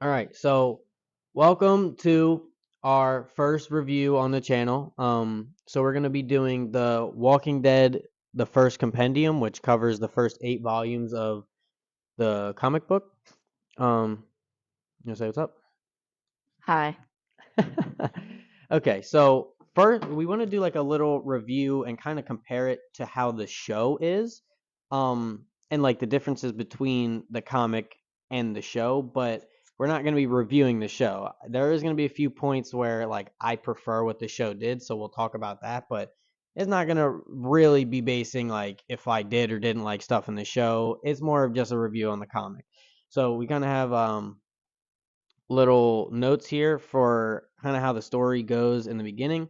All right, so welcome to our first review on the channel. So we're gonna be doing the Walking Dead, the first compendium, which covers the first 8 volumes of the comic book. You wanna say what's up? Hi. Okay, so first we want to do like a little review and kind of compare it to how the show is, and like the differences between the comic and the show. But we're not going to be reviewing the show. There is going to be a few points where like I prefer what the show did, so we'll talk about that. But it's not going to really be basing like if I did or didn't like stuff in the show. It's more of just a review on the comic. So we kind of have little notes here for kind of how the story goes in the beginning.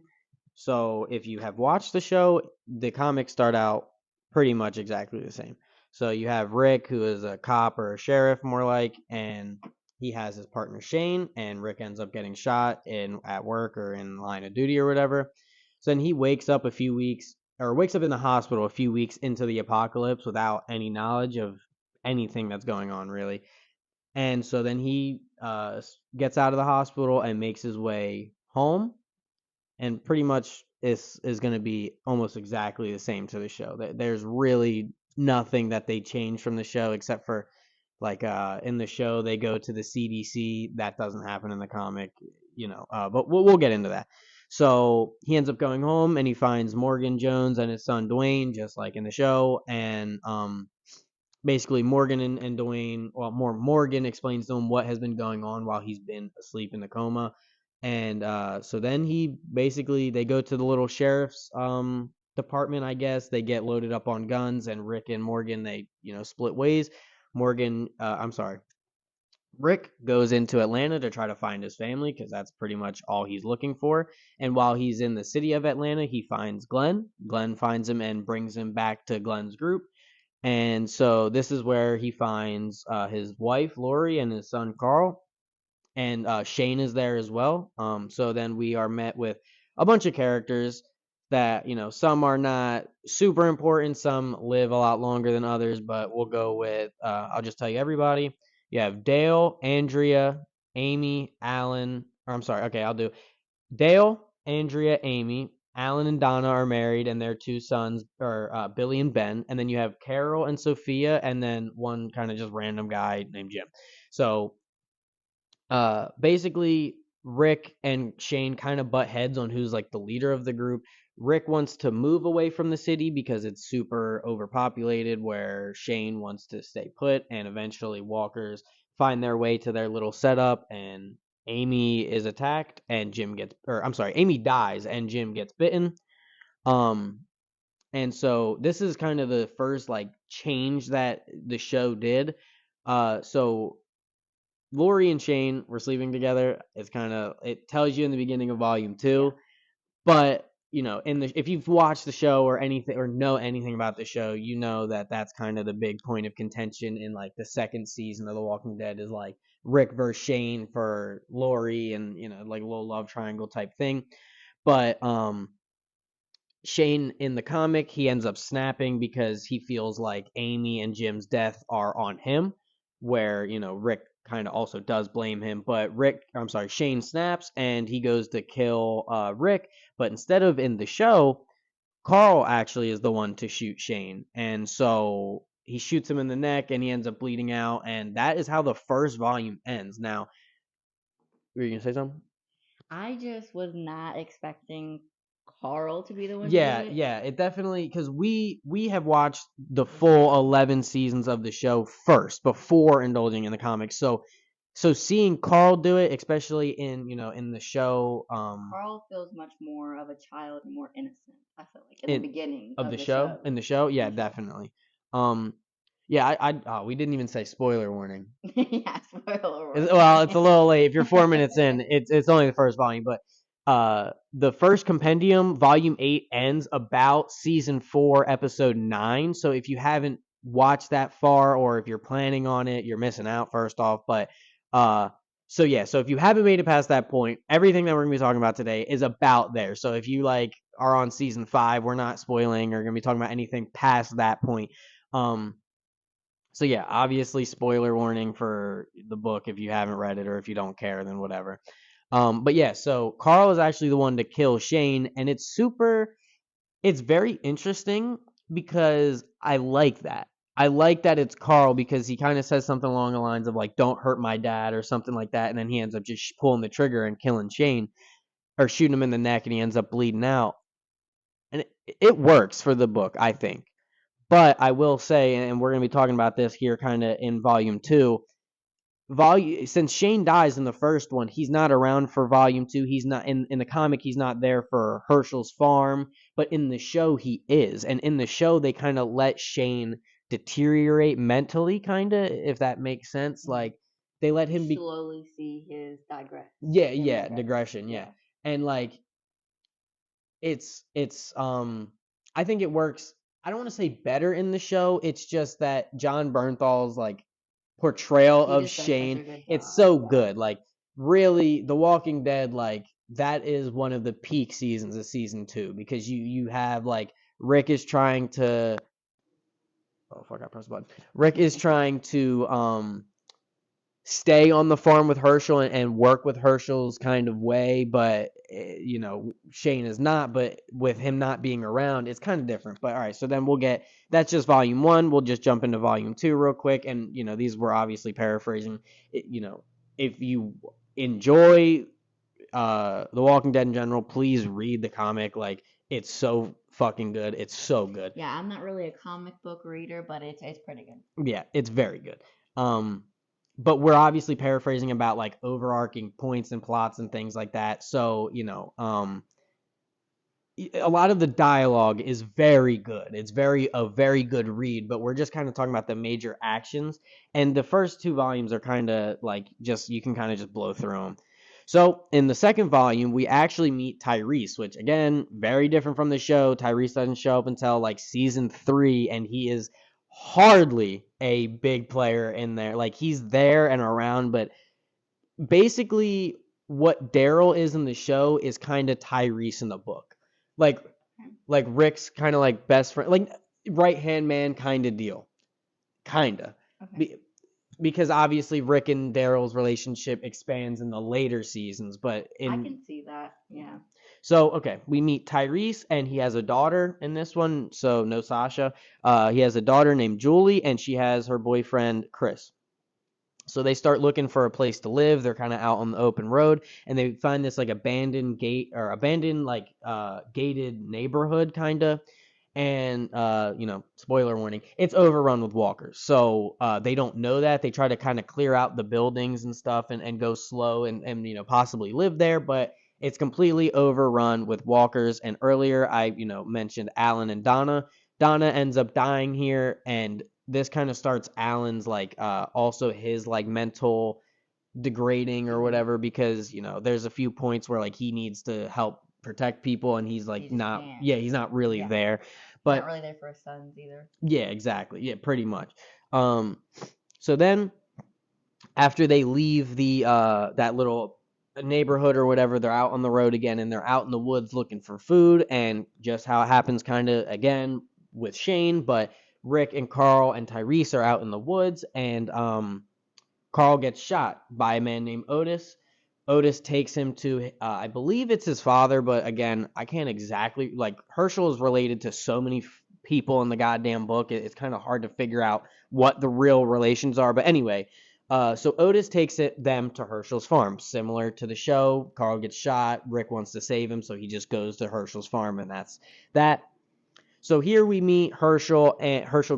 So if you have watched the show, the comics start out pretty much exactly the same. So you have Rick, who is a cop or a sheriff, more like, and he has his partner Shane, and Rick ends up getting shot in at work or in line of duty or whatever. So then he wakes up a few weeks, or wakes up in the hospital a few weeks into the apocalypse without any knowledge of anything that's going on, really. And so then he gets out of the hospital and makes his way home, and pretty much is going to be almost exactly the same to the show. There's really nothing that they change from the show except for like in the show they go to the CDC. That doesn't happen in the comic, but we'll get into that. So he ends up going home and he finds Morgan Jones and his son Dwayne, just like in the show, and basically Morgan and Dwayne, well, more Morgan explains to him what has been going on while he's been asleep in the coma. And so then they go to the little sheriff's department, I guess. They get loaded up on guns, and Rick and Morgan, they, split ways. I'm sorry. Rick goes into Atlanta to try to find his family because that's pretty much all he's looking for. And while he's in the city of Atlanta, he finds Glenn. Glenn finds him and brings him back to Glenn's group. And so this is where he finds his wife Lori and his son Carl, and Shane is there as well. So then we are met with a bunch of characters that some are not super important, some live a lot longer than others, but we'll go with I'll just tell you everybody. You have Dale, Andrea, Amy, Alan. Or I'm sorry. Okay, I'll do Dale, Andrea, Amy, Alan, and Donna are married, and their 2 sons are Billy and Ben. And then you have Carol and Sophia, and then one kind of just random guy named Jim. So basically, Rick and Shane kind of butt heads on who's like the leader of the group. Rick wants to move away from the city because it's super overpopulated, where Shane wants to stay put, and eventually walkers find their way to their little setup, and Amy is attacked and Amy dies and Jim gets bitten. Um and so this is kind of the first like change that the show did. So Lori and Shane were sleeping together. It tells you in the beginning of volume Yeah. 2, but if you've watched the show or anything or know anything about the show, you know that that's kind of the big point of contention in like the second season of The Walking Dead is like Rick versus Shane for Lori, and like a little love triangle type thing. But Shane in the comic, he ends up snapping because he feels like Amy and Jim's death are on him, where, Rick kind of also does blame him. But Shane snaps and he goes to kill Rick. But instead of in the show, Carl actually is the one to shoot Shane. And so he shoots him in the neck and he ends up bleeding out. And that is how the first volume ends. Now, were you going to say something? I just was not expecting Carl to be the one to do Yeah, it. yeah, it definitely, because we have watched the full 11 seasons of the show first before indulging in the comics. So seeing Carl do it, especially in the show, Carl feels much more of a child and more innocent, I feel like, in the in beginning of of the the show show. in the show, In yeah, the show. definitely. Um, yeah, we didn't even say spoiler warning. Yeah, spoiler Well, it's a warning. little late. If you're 4 minutes in, it's only the first volume, but the first compendium, volume 8, ends about season 4, episode 9. So if you haven't watched that far, or if you're planning on it, you're missing out. First off, but uh, so yeah, so if you haven't made it past that point, everything that we're gonna be talking about today is about there. So if you like are on season 5, we're not spoiling or gonna be talking about anything past that point. Um, So yeah, obviously spoiler warning for the book if you haven't read it or if you don't care, then whatever. But yeah, so Carl is actually the one to kill Shane, and it's very interesting because I like that. I like that it's Carl because he kind of says something along the lines of like, "Don't hurt my dad" or something like that, and then he ends up just pulling the trigger and killing Shane or shooting him in the neck, and he ends up bleeding out. And it works for the book, I think. But I will say, and we're going to be talking about this here kind of in volume 2, volume since Shane dies in the first one, he's not around for volume 2. He's not in the comic, he's not there for Herschel's farm, but in the show he is. And in the show they kind of let Shane deteriorate mentally, kind of, if that makes sense. Like they let him be slowly see his digress. yeah, digression, yeah. And like it's I think it works. I don't want to say better in the show. It's just that John Bernthal's like portrayal of Shane, it's so good. Like really, The Walking Dead, like that is one of the peak seasons of season 2 because you have like Rick is trying to oh fuck I pressed the button. Rick is trying to stay on the farm with Herschel and work with Herschel's kind of way, but Shane is not. But with him not being around, it's kind of different. But all right, so then that's just volume 1. We'll just jump into volume 2 real quick, and these were obviously paraphrasing. If you enjoy The Walking Dead in general, please read the comic. Like it's so fucking good. It's so good. Yeah, I'm not really a comic book reader, but it's pretty good. Yeah, it's very good. But we're obviously paraphrasing about like overarching points and plots and things like that. So, a lot of the dialogue is very good. It's a very good read, but we're just kind of talking about the major actions. And the first 2 volumes are kind of like just you can kind of just blow through them. So in the second volume, we actually meet Tyrese, which again, very different from the show. Tyrese doesn't show up until like season 3, and he is hardly a big player in there. Like he's there and around, but basically what Daryl is in the show is kind of Tyrese in the book. Like Rick's kind of like best friend, like right hand man kind of deal. Kind of. Okay. Because obviously Rick and Daryl's relationship expands in the later seasons, but I can see that. Yeah. So, okay, we meet Tyrese, and he has a daughter in this one, so no Sasha. He has a daughter named Julie, and she has her boyfriend, Chris. So they start looking for a place to live. They're kind of out on the open road, and they find this like abandoned gate or abandoned like gated neighborhood kind of. And spoiler warning, it's overrun with walkers. So they don't know that. They try to kind of clear out the buildings and stuff and go slow and possibly live there, but it's completely overrun with walkers. And earlier I mentioned Alan and Donna. Donna ends up dying here, and this kind of starts Alan's like also his like mental degrading or whatever, because there's a few points where like he needs to help protect people and he's like he's not really there. But not really there for his sons either. Yeah, exactly. Yeah, pretty much. So then after they leave the that little neighborhood or whatever, they're out on the road again, and they're out in the woods looking for food. And just how it happens kind of again with Shane, but Rick and Carl and Tyrese are out in the woods, and Carl gets shot by a man named Otis. Otis takes him to, I believe it's his father, but again, I can't exactly, like, Herschel is related to so many people in the goddamn book. It's kind of hard to figure out what the real relations are. But anyway, so Otis takes them to Herschel's farm. Similar to the show, Carl gets shot. Rick wants to save him, so he just goes to Herschel's farm, and that's that. So here we meet Herschel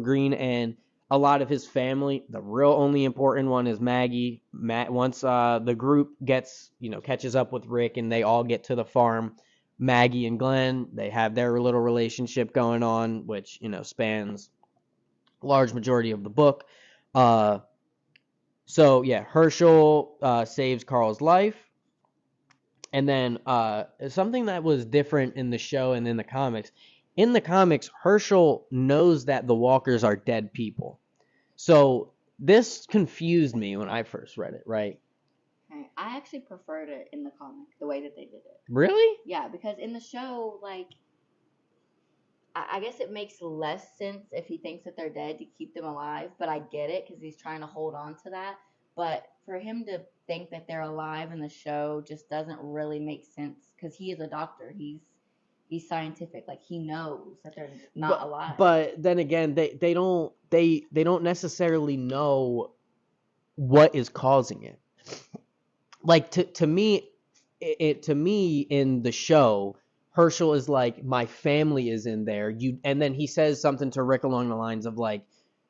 Green and a lot of his family. The real only important one is Maggie. Once the group catches up with Rick and they all get to the farm, Maggie and Glenn, they have their little relationship going on, which spans a large majority of the book. So yeah, Herschel saves Carl's life. And then something that was different in the show and in the comics. In the comics, Herschel knows that the walkers are dead people. So this confused me when I first read it, right? Okay. I actually preferred it in the comic, the way that they did it. Really? Yeah, because in the show, like, I guess it makes less sense if he thinks that they're dead to keep them alive, but I get it because he's trying to hold on to that. But for him to think that they're alive in the show just doesn't really make sense because he is a doctor. He's scientific. Like he knows that they're not alive. But then again, they don't necessarily know what is causing it. Like to me, to me in the show, Herschel is like, my family is in there. And then he says something to Rick along the lines of like,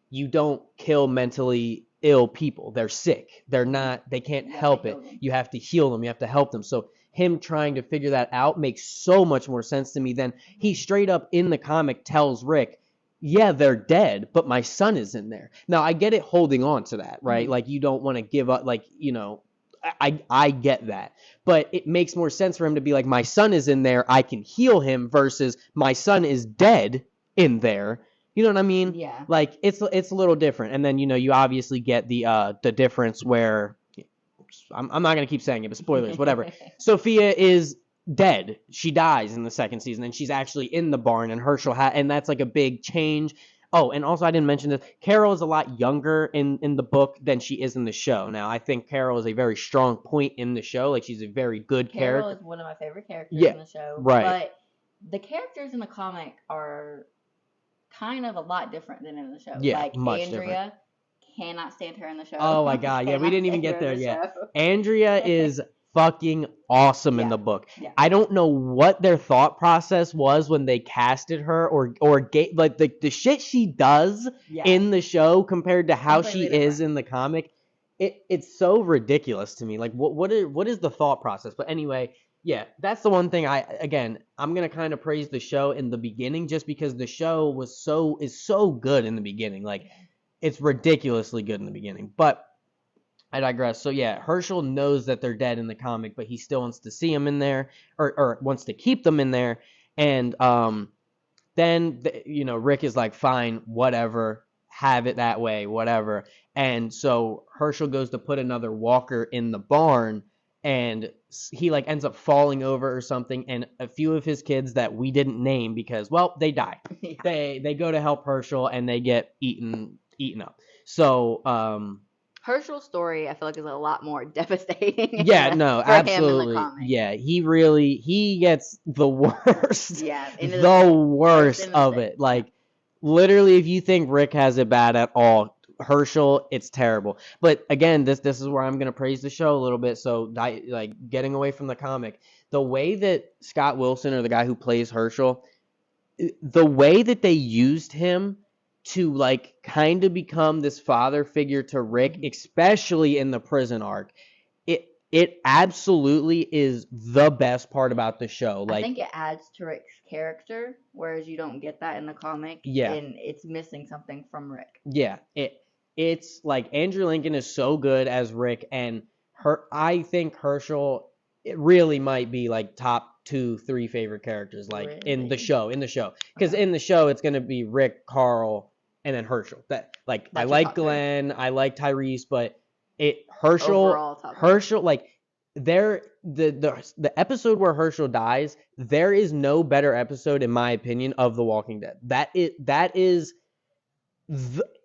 you don't kill mentally ill people. They're sick. They're not. They can't help it. You have to heal them. You have to help them. So him trying to figure that out makes so much more sense to me than he straight up in the comic tells Rick, yeah, they're dead, but my son is in there. Now I get it holding on to that, right? Mm-hmm. Like you don't want to give up, like, you know, I get that. But it makes more sense for him to be like, my son is in there, I can heal him, versus my son is dead in there. You know what I mean? Yeah. Like it's a little different. And then, you know, you obviously get the difference where I'm not gonna keep saying it, but spoilers, whatever. Sophia is dead. She dies in the second season, and she's actually in the barn, and Herschel and that's like a big change. Oh, and also I didn't mention this. Carol is a lot younger in the book than she is in the show. Now, I think Carol is a very strong point in the show. Like, she's a very good character. Carol is one of my favorite characters in the show. Right. But the characters in the comic are kind of a lot different than in the show. Yeah, like much Andrea, different. Cannot stand her in the show. Oh my god, yeah, we didn't even get there yet. Andrea is fucking awesome in the book. Yeah. I don't know what their thought process was when they casted her or like the shit she does in the show compared to how she is in the comic. It's so ridiculous to me. Like what is the thought process? But anyway, yeah, that's the one thing I'm gonna kind of praise the show in the beginning just because the show is so good in the beginning. Like it's ridiculously good in the beginning. But I digress. So yeah, Herschel knows that they're dead in the comic, but he still wants to see them in there, or wants to keep them in there. And then you know, Rick is like, fine, whatever, have it that way, whatever. And so Herschel goes to put another walker in the barn, and he like ends up falling over or something. And a few of his kids that we didn't name because, well, they die. Yeah. They go to help Herschel and they get eaten up. So Herschel's story, I feel like, is a lot more devastating. Yeah, no, for absolutely. Him in the comic. Yeah, he gets the worst. Yeah, the worst of it. Like literally, if you think Rick has it bad at all, Herschel, it's terrible. But again, this is where I'm gonna praise the show a little bit. So like getting away from the comic, the way that Scott Wilson, or the guy who plays Herschel, the way that they used him to like kind of become this father figure to Rick, especially in the prison arc, it absolutely is the best part about the show. Like, I think it adds to Rick's character, whereas you don't get that in the comic. Yeah. And it's missing something from Rick. Yeah. It's like Andrew Lincoln is so good as Rick, and I think Herschel, it really might be like top 2-3 favorite characters, like Really? in the show. Because in the show it's gonna be Rick, Carl, and then Herschel. That like I like Glenn, I like Tyrese, but Herschel, like the episode where Herschel dies, there is no better episode in my opinion of The Walking Dead. That is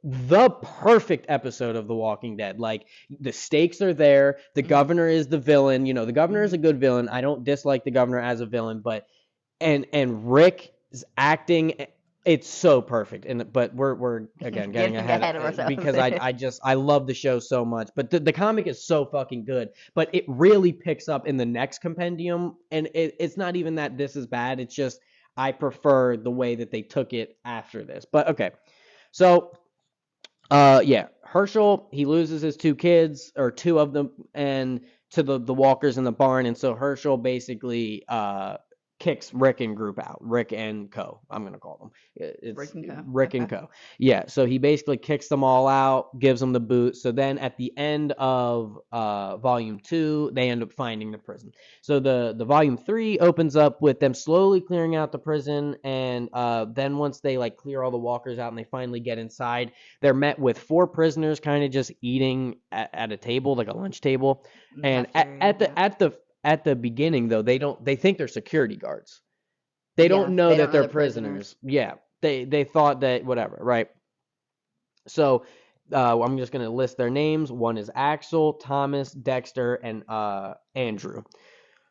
the perfect episode of The Walking Dead. Like the stakes are there. The governor is the villain. You know, the governor is a good villain. I don't dislike the governor as a villain, but and Rick's acting, it's so perfect. But we're again getting ahead of ourselves because I love the show so much. But the comic is so fucking good. But it really picks up in the next compendium, and it's not even that this is bad. It's just I prefer the way that they took it after this. But okay. So, yeah, Herschel, he loses his 2 kids, or 2 of them, and to the walkers in the barn, and so Herschel basically kicks Rick and group out. Rick and Co. I'm gonna call them. It's Rick and Co. Yeah, so he basically kicks them all out, gives them the boot. So then at the end of volume 2, they end up finding the prison. So the volume 3 opens up with them slowly clearing out the prison, and then once they like clear all the walkers out and they finally get inside, they're met with 4 prisoners kind of just eating at a table, like a lunch table. And at the beginning though, they think they're security guards. They Yeah, don't know they that don't know they're they're prisoners. prisoners. Yeah, they thought that whatever, right? So I'm just gonna list their names. One is Axel, Thomas, Dexter, and Andrew.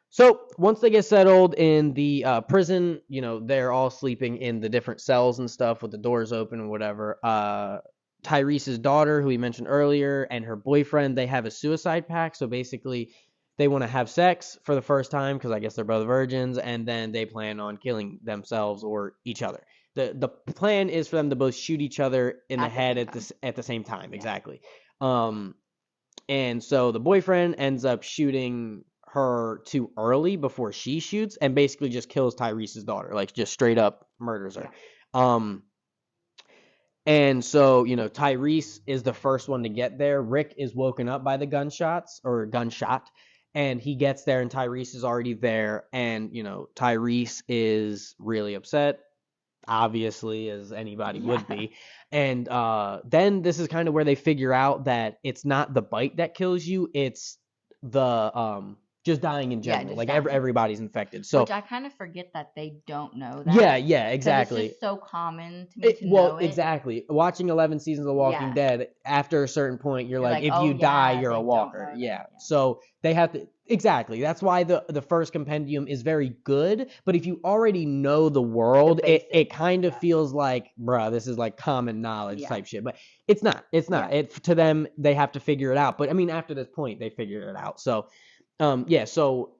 So once they get settled in the prison, they're all sleeping in the different cells and stuff with the doors open and whatever. Tyrese's daughter, who we mentioned earlier, and her boyfriend, they have a suicide pact. So basically, they want to have sex for the first time because I guess they're both virgins, and then they plan on killing themselves or each other. The plan is for them to both shoot each other in the head at the same time. Yeah. Exactly. And so the boyfriend ends up shooting her too early before she shoots and basically just kills Tyrese's daughter, like just straight up murders her. Yeah. And so, Tyrese is the first one to get there. Rick is woken up by the gunshot, and he gets there and Tyrese is already there. And, Tyrese is really upset, obviously, as anybody would be. And then this is kind of where they figure out that it's not the bite that kills you, it's the just dying in general. Like everybody's infected. So which I kind of forget that they don't know that. Yeah, exactly. Because it's just so common to me to know it. Exactly. Watching 11 seasons of Walking Dead, after a certain point, you're like, if you die, you're a walker. Yeah. So they have to. Exactly. That's why the first compendium is very good. But if you already know the world, it kind of feels like, bruh, this is like common knowledge type shit. But it's not. It's not. Yeah. To them, they have to figure it out. But I mean, after this point, they figured it out. So, so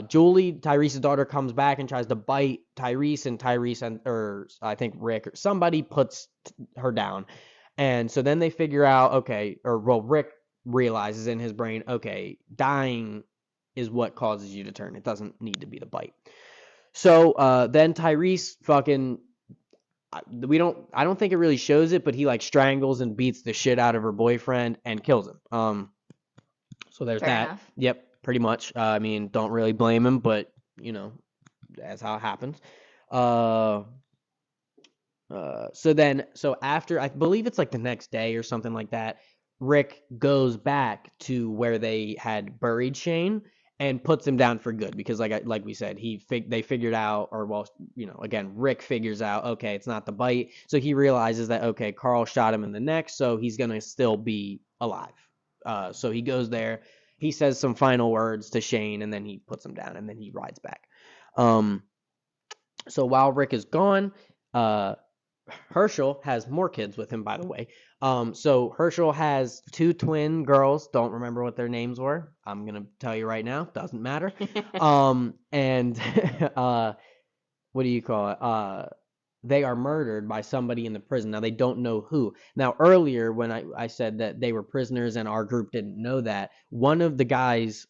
Julie, Tyrese's daughter, comes back and tries to bite Tyrese, or I think Rick or somebody puts her down. And so then they figure out, okay, Rick realizes in his brain, okay, dying is what causes you to turn. It doesn't need to be the bite. So then Tyrese I don't think it really shows it, but he like strangles and beats the shit out of her boyfriend and kills him. So there's Fair enough. Yep, pretty much. I mean, don't really blame him, but that's how it happens. So after, I believe it's like the next day or something like that, Rick goes back to where they had buried Shane and puts him down for good because like we said, they figured out, or well, again, Rick figures out, okay, it's not the bite. So he realizes that, okay, Carl shot him in the neck, so he's going to still be alive. So he goes there, he says some final words to Shane, and then he puts him down, and then he rides back. So while Rick is gone, Herschel has more kids with him, by the way. So Herschel has 2 twin girls. Don't remember what their names were. I'm gonna tell you right now. Doesn't matter. And what do you call it? They are murdered by somebody in the prison. Now they don't know who. Now earlier when I said that they were prisoners and our group didn't know that, one of the guys,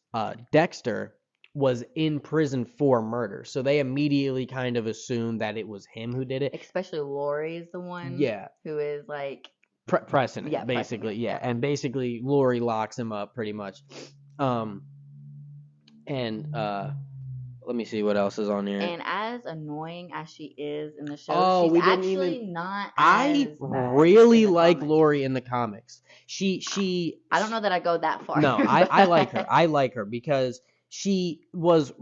Dexter, was in prison for murder. So they immediately kind of assumed that it was him who did it. Especially Lori is the one who is like pressing it, basically. Yeah. And basically Lori locks him up pretty much. Let me see what else is on here. And as annoying as she is in the show, she's actually not as bad really like comics. Lori in the comics. She I don't know that I go that far. No, I like her. I like her because she was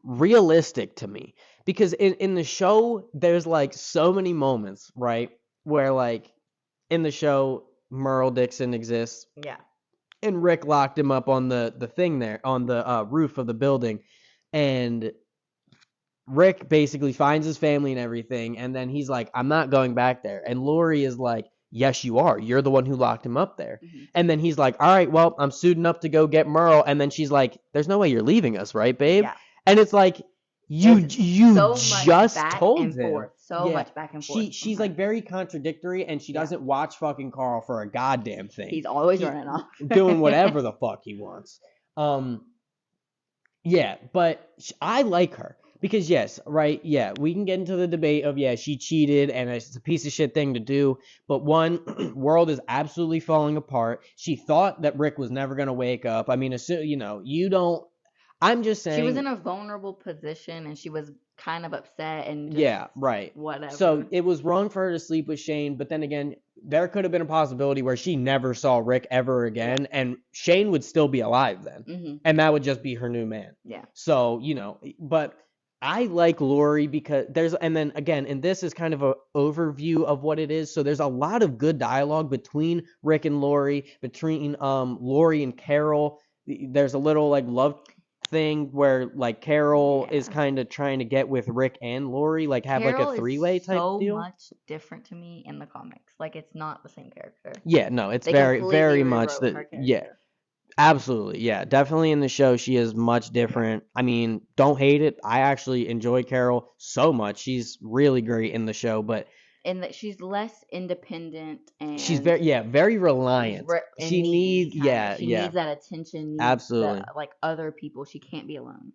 realistic to me. Because in the show, there's like so many moments, right? Where like in the show, Merle Dixon exists. Yeah. And Rick locked him up on the thing there, on the roof of the building. And Rick basically finds his family and everything, and then he's like, I'm not going back there. And Lori is like, yes, you are. You're the one who locked him up there. Mm-hmm. And then he's like, all right, well, I'm suiting up to go get Merle. And then she's like, there's no way you're leaving us, right, babe? Yeah. And it's like, you so just told him. Much back and forth. She's like very contradictory, and she doesn't watch fucking Carl for a goddamn thing. He's always running off. Doing whatever the fuck he wants. Yeah, but I like her. Because yes, right, yeah, we can get into the debate of, she cheated and it's a piece of shit thing to do. But one, world is absolutely falling apart. She thought that Rick was never going to wake up. I mean, you don't, I'm just saying. She was in a vulnerable position and she was kind of upset and right. Whatever. So it was wrong for her to sleep with Shane. But then again, there could have been a possibility where she never saw Rick ever again. And Shane would still be alive then. Mm-hmm. And that would just be her new man. Yeah. So, but I like Lori because and then again, and this is kind of a overview of what it is. So there's a lot of good dialogue between Rick and Lori, between Lori and Carol. There's a little like love thing where like Carol is Yeah. kind of trying to get with Rick and Lori, like have like a Carol is three-way type so deal. much different to me in the comics. Like it's not the same character. Yeah, no, it's They very, completely very much rewrote the her yeah. character. Absolutely. Yeah. Definitely in the show, she is much different. I mean, don't hate it. I actually enjoy Carol so much. She's really great in the show, but And that she's less independent she's and very, yeah, very reliant. and She needy needs, kind of. yeah, She yeah, needs that attention, needs the absolutely. like other people. She can't be alone.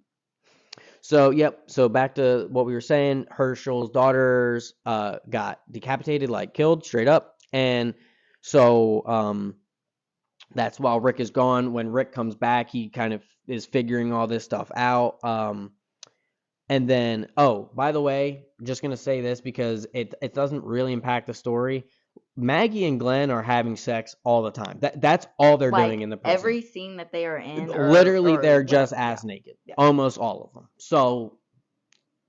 So, yep. So back to what we were saying. Herschel's daughters got decapitated, like killed straight up. And so that's while Rick is gone. When Rick comes back, he kind of is figuring all this stuff out. And then, oh, by the way, just gonna say this because it doesn't really impact the story. Maggie and Glenn are having sex all the time. That's all they're doing Like in the prison. every scene that they are in, Literally, or they're just whatever. Yeah, ass naked. yeah, Almost all of them. So,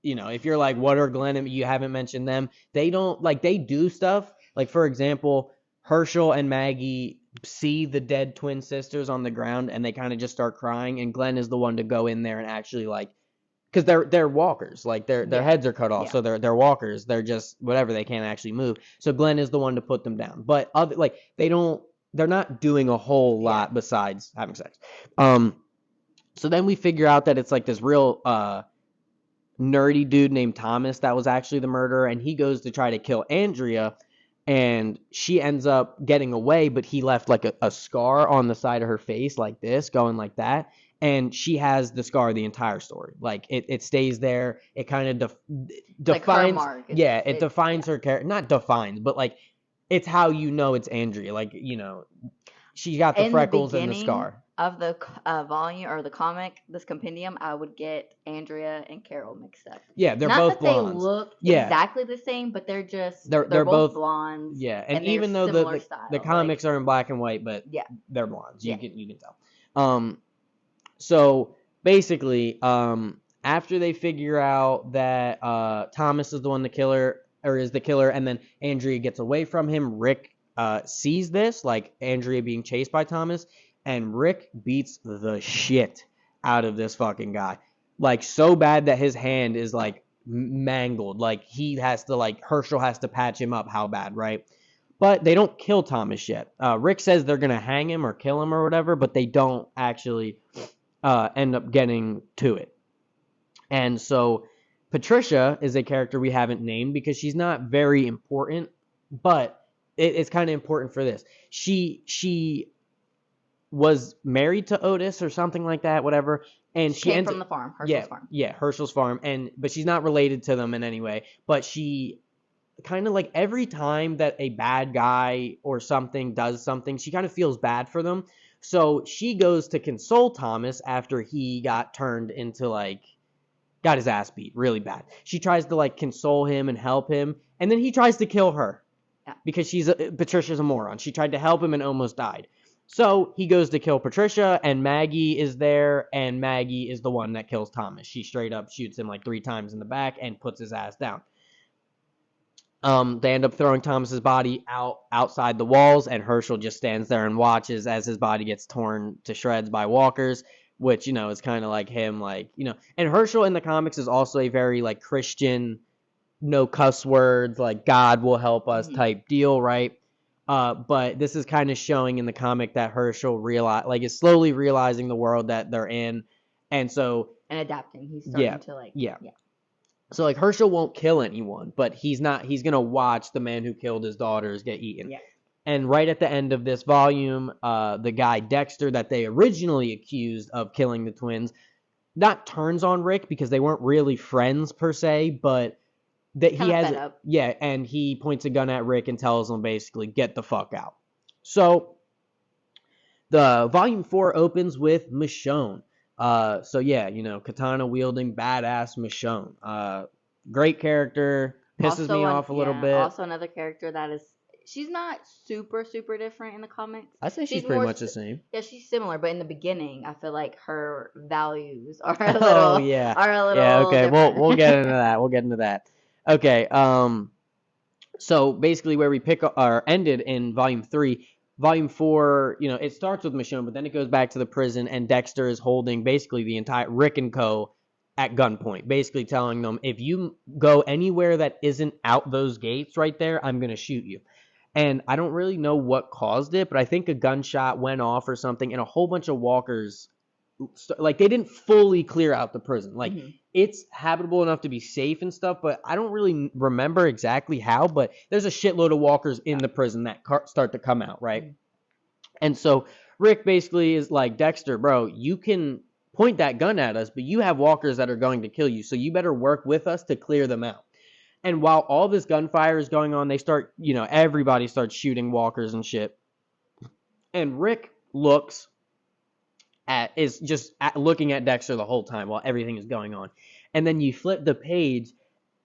if you're like, what are Glenn and you haven't mentioned them, they don't like they do stuff. Like for example, Herschel and Maggie see the dead twin sisters on the ground and they kind of just start crying, and Glenn is the one to go in there and actually like because they're walkers, like their yeah, heads are cut off, yeah, so they're walkers. They're just whatever, they can't actually move. So Glenn is the one to put them down. But other like they're not doing a whole yeah. lot besides having sex. Um, so then we figure out that it's like this real nerdy dude named Thomas that was actually the murderer, and he goes to try to kill Andrea, and she ends up getting away, but he left like a scar on the side of her face, like this, going like that. And she has the scar the entire story. Like it stays there. It kind of It's like her defines, mark. yeah, it It's defines yeah. her character. Not defines, but like it's how you know it's Andrea. Like she got the In the freckles and the beginning scar. of the volume or the comic, this compendium, I would get Andrea and Carol mixed up. Yeah, they're Not both that they blondes. look Yeah, exactly the same, but they're they're they're both both blondes yeah, and and they're even though similar the style. Like comics are in black and white, but yeah, they're blondes. yeah. You can tell. So basically, after they figure out that Thomas is the one the killer or is the killer, and then Andrea gets away from him, Rick sees this, like Andrea being chased by Thomas, and Rick beats the shit out of this fucking guy, like so bad that his hand is like mangled. Like he has to like Herschel has to patch him up. How bad, right? But they don't kill Thomas yet. Rick says they're gonna hang him or kill him or whatever, but they don't actually end up getting to it. And so Patricia is a character we haven't named because she's not very important, but it's kind of important for this. She was married to Otis or something like that, whatever, and She she came ends from the farm, yeah, Herschel's farm. yeah, Herschel's farm, and but she's not related to them in any way. But she kind of like every time that a bad guy or something does something, she kind of feels bad for them. So she goes to console Thomas after he got turned into like got his ass beat really bad. She tries to like console him and help him, and then he tries to kill her Yeah. because Patricia's a moron. She tried to help him and almost died. So he goes to kill Patricia, and Maggie is there, and Maggie is the one that kills Thomas. She straight up shoots him like 3 times in the back and puts his ass down. They end up throwing Thomas's body outside the walls, and Herschel just stands there and watches as his body gets torn to shreds by walkers, which is kind of like him, like And Herschel in the comics is also a very like Christian, no cuss words, like God will help us Mm-hmm. type deal, right? But this is kind of showing in the comic that Herschel is slowly realizing the world that they're in, and so And adapting. He's yeah, starting to like yeah. yeah. So like Herschel won't kill anyone, but he's gonna watch the man who killed his daughters get eaten. Yeah. And right at the end of this volume, the guy Dexter that they originally accused of killing the twins, not turns on Rick because they weren't really friends per se, but that he Kind of has fed up. yeah, and he points a gun at Rick and tells him basically get the fuck out. So the volume 4 opens with Michonne. So yeah, katana wielding badass Michonne. Great character. Pisses me off a little bit. Also another character that is she's not super super different in the comics. I say she's She's pretty more much the same. yeah, she's similar, but in the beginning, I feel like her values are a Oh little yeah, yeah. little Okay, we'll different. get into that. We'll get into that. Okay. So basically, where we pick or ended in volume 3, volume 4, it starts with Michonne, but then it goes back to the prison, and Dexter is holding basically the entire Rick and Co. at gunpoint, basically telling them, if you go anywhere that isn't out those gates right there, I'm gonna shoot you. And I don't really know what caused it, but I think a gunshot went off or something, and a whole bunch of walkers, like, they didn't fully clear out the prison. Like, it's habitable enough to be safe and stuff, but I don't really remember exactly how. But there's a shitload of walkers in the prison that start to come out, right? And so Rick basically is like, Dexter, bro, you can point that gun at us, but you have walkers that are going to kill you, so you better work with us to clear them out. And while all this gunfire is going on, they start, everybody starts shooting walkers and shit. And Rick is just looking at Dexter the whole time while everything is going on. And then you flip the page,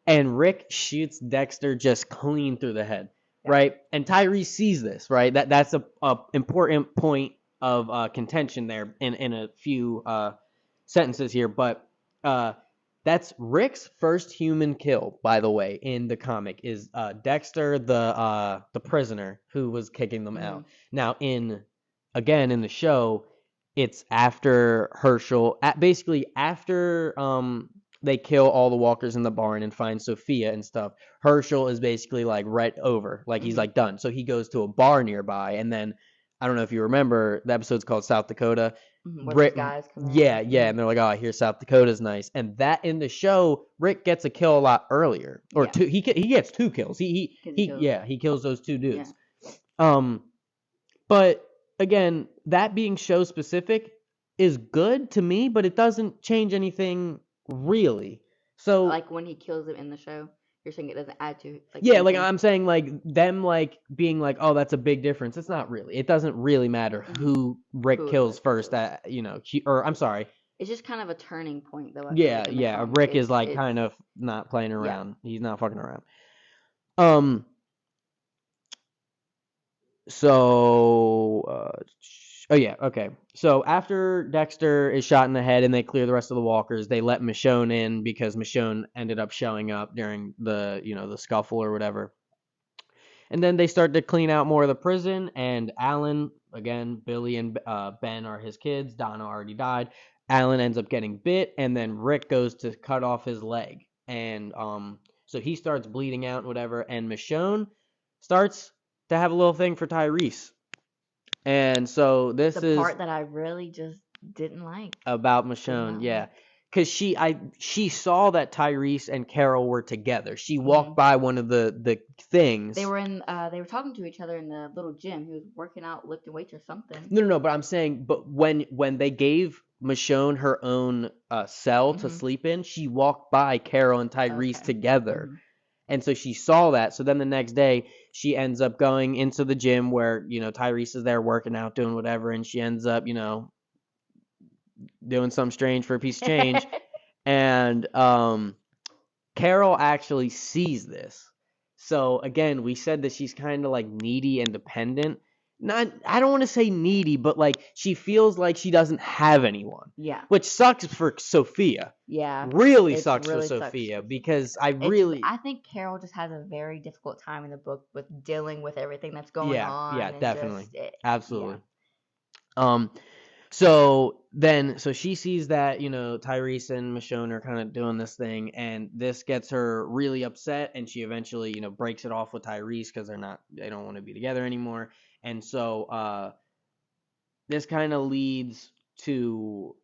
and Rick shoots Dexter just clean through the head, right? And Tyrese sees this, right? That's a important point of contention there in a few sentences here. But that's Rick's first human kill, by the way, in the comic, is Dexter, the prisoner who was kicking them out. Now, in the show, it's after Herschel, basically after they kill all the walkers in the barn and find Sophia and stuff. Herschel is basically like right over, like he's like done. So he goes to a bar nearby, and then I don't know if you remember, the episode's called South Dakota. Where these guys come in. Yeah, and they're like, oh, I hear South Dakota's nice, and that in the show, Rick gets a kill a lot earlier, or two. He gets 2 kills. He kills those 2 dudes. But again, that being show specific is good to me, but it doesn't change anything really. So like when he kills him in the show, you're saying it doesn't add to like yeah, like I'm saying, like them like being like, oh, that's a big difference. It's not really. It doesn't really matter who Rick kills first. Or I'm sorry. It's just kind of a turning point, though. Yeah. Rick is like kind of not playing around. Yeah. He's not fucking around. So, okay. So after Dexter is shot in the head and they clear the rest of the walkers, they let Michonne in because Michonne ended up showing up during the scuffle or whatever. And then they start to clean out more of the prison, and Alan, again, Billy and Ben are his kids. Donna already died. Alan ends up getting bit, and then Rick goes to cut off his leg. And so he starts bleeding out and whatever, and Michonne starts to have a little thing for Tyrese. And so this is the part that I really just didn't like about Michonne, yeah. Because she saw that Tyrese and Carol were together. She walked by one of the things. They were they were talking to each other in the little gym. He was working out, lifting weights or something. No, but I'm saying, but when they gave Michonne her own cell to sleep in, she walked by Carol and Tyrese together. And so she saw that. So then the next day, she ends up going into the gym where, Tyrese is there working out, doing whatever. And she ends up, doing something strange for a piece of change. And Carol actually sees this. So again, we said that she's kind of like needy and dependent. I don't want to say needy, but like she feels like she doesn't have anyone. Yeah. Which sucks for Sophia. Yeah. Really sucks for Sophia because I think Carol just has a very difficult time in the book with dealing with everything that's going on. Yeah, definitely. Absolutely. Yeah. So she sees that, Tyrese and Michonne are kind of doing this thing, and this gets her really upset, and she eventually, breaks it off with Tyrese because they don't want to be together anymore. And so this kind of leads to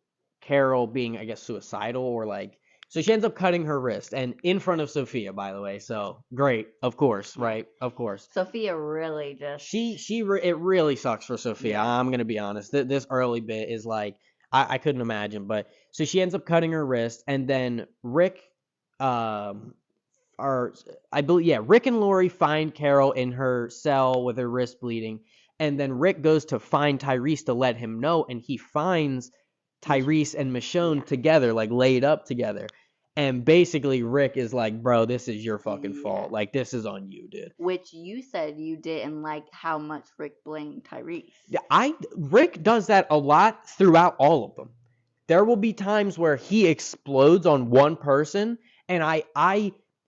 Carol being, I guess, suicidal, or like, so she ends up cutting her wrist, and in front of Sophia, by the way. So great, of course, right? Of course. Sophia really just it really sucks for Sophia. Yeah. I'm gonna be honest. This early bit is like I couldn't imagine, but so she ends up cutting her wrist, and then Rick, Rick and Lori find Carol in her cell with her wrist bleeding, and then Rick goes to find Tyrese to let him know, and he finds Tyrese and Michonne together, like laid up together. And basically Rick is like, bro, this is your fucking Yeah. fault. Like, this is on you, dude. Which you said you didn't like how much Rick blamed Tyrese. Rick does that a lot throughout all of them. There will be times where he explodes on one person, and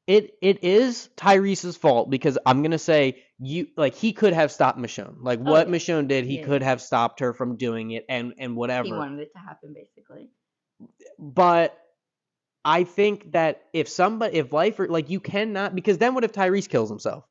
it is Tyrese's fault because I'm gonna say he could have stopped Michonne. Like what yeah. Michonne did, he Yeah, could yeah. have stopped her from doing it and He whatever. wanted it to happen, basically. But I think that if life or like you cannot, because then what if Tyrese kills himself?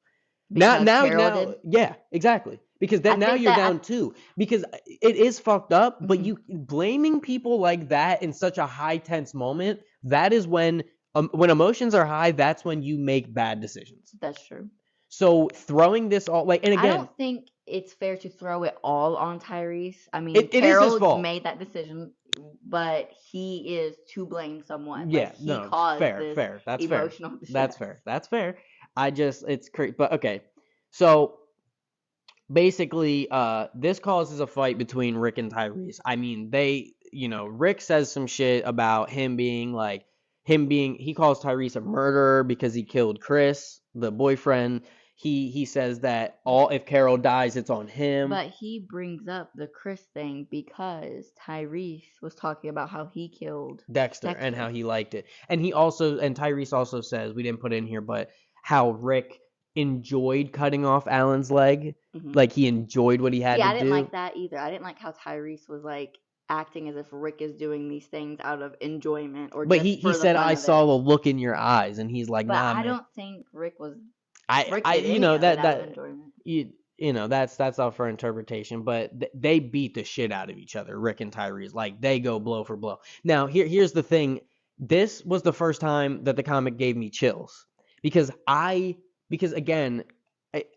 Because Now, Carol did? yeah, exactly. Because then now you're down two. Because it is fucked up, but Mhm. you blaming people like that in such a high tense moment, that is when emotions are high, that's when you make bad decisions. That's true. So throwing this all like, and I again, don't think it's fair to throw it all on Tyrese. I mean, it is his Carol fault. made that decision, but he is to blame somewhat. Yeah, Like, he no, caused fair, this fair. That's fair. emotional distress. That's fair. That's fair. It's crazy, but okay. So basically, this causes a fight between Rick and Tyrese. I mean, Rick says some shit about he calls Tyrese a murderer because he killed Chris, the boyfriend. He says that if Carol dies, it's on him. But he brings up the Chris thing because Tyrese was talking about how he killed Dexter and how he liked it. And Tyrese also says, we didn't put it in here, but how Rick enjoyed cutting off Alan's leg. Mhm. Like he enjoyed what he had See, to I didn't do. like that either. I didn't like how Tyrese was like acting as if Rick is doing these things out of enjoyment or But just he for the said, fun I of saw it. the look in your eyes, and he's like, But nah, I man. don't think Rick I did you any know of it out of that enjoyment. that's up for interpretation. But they beat the shit out of each other, Rick and Tyrese. Like they go blow for blow. Now here's the thing. This was the first time that the comic gave me chills because again,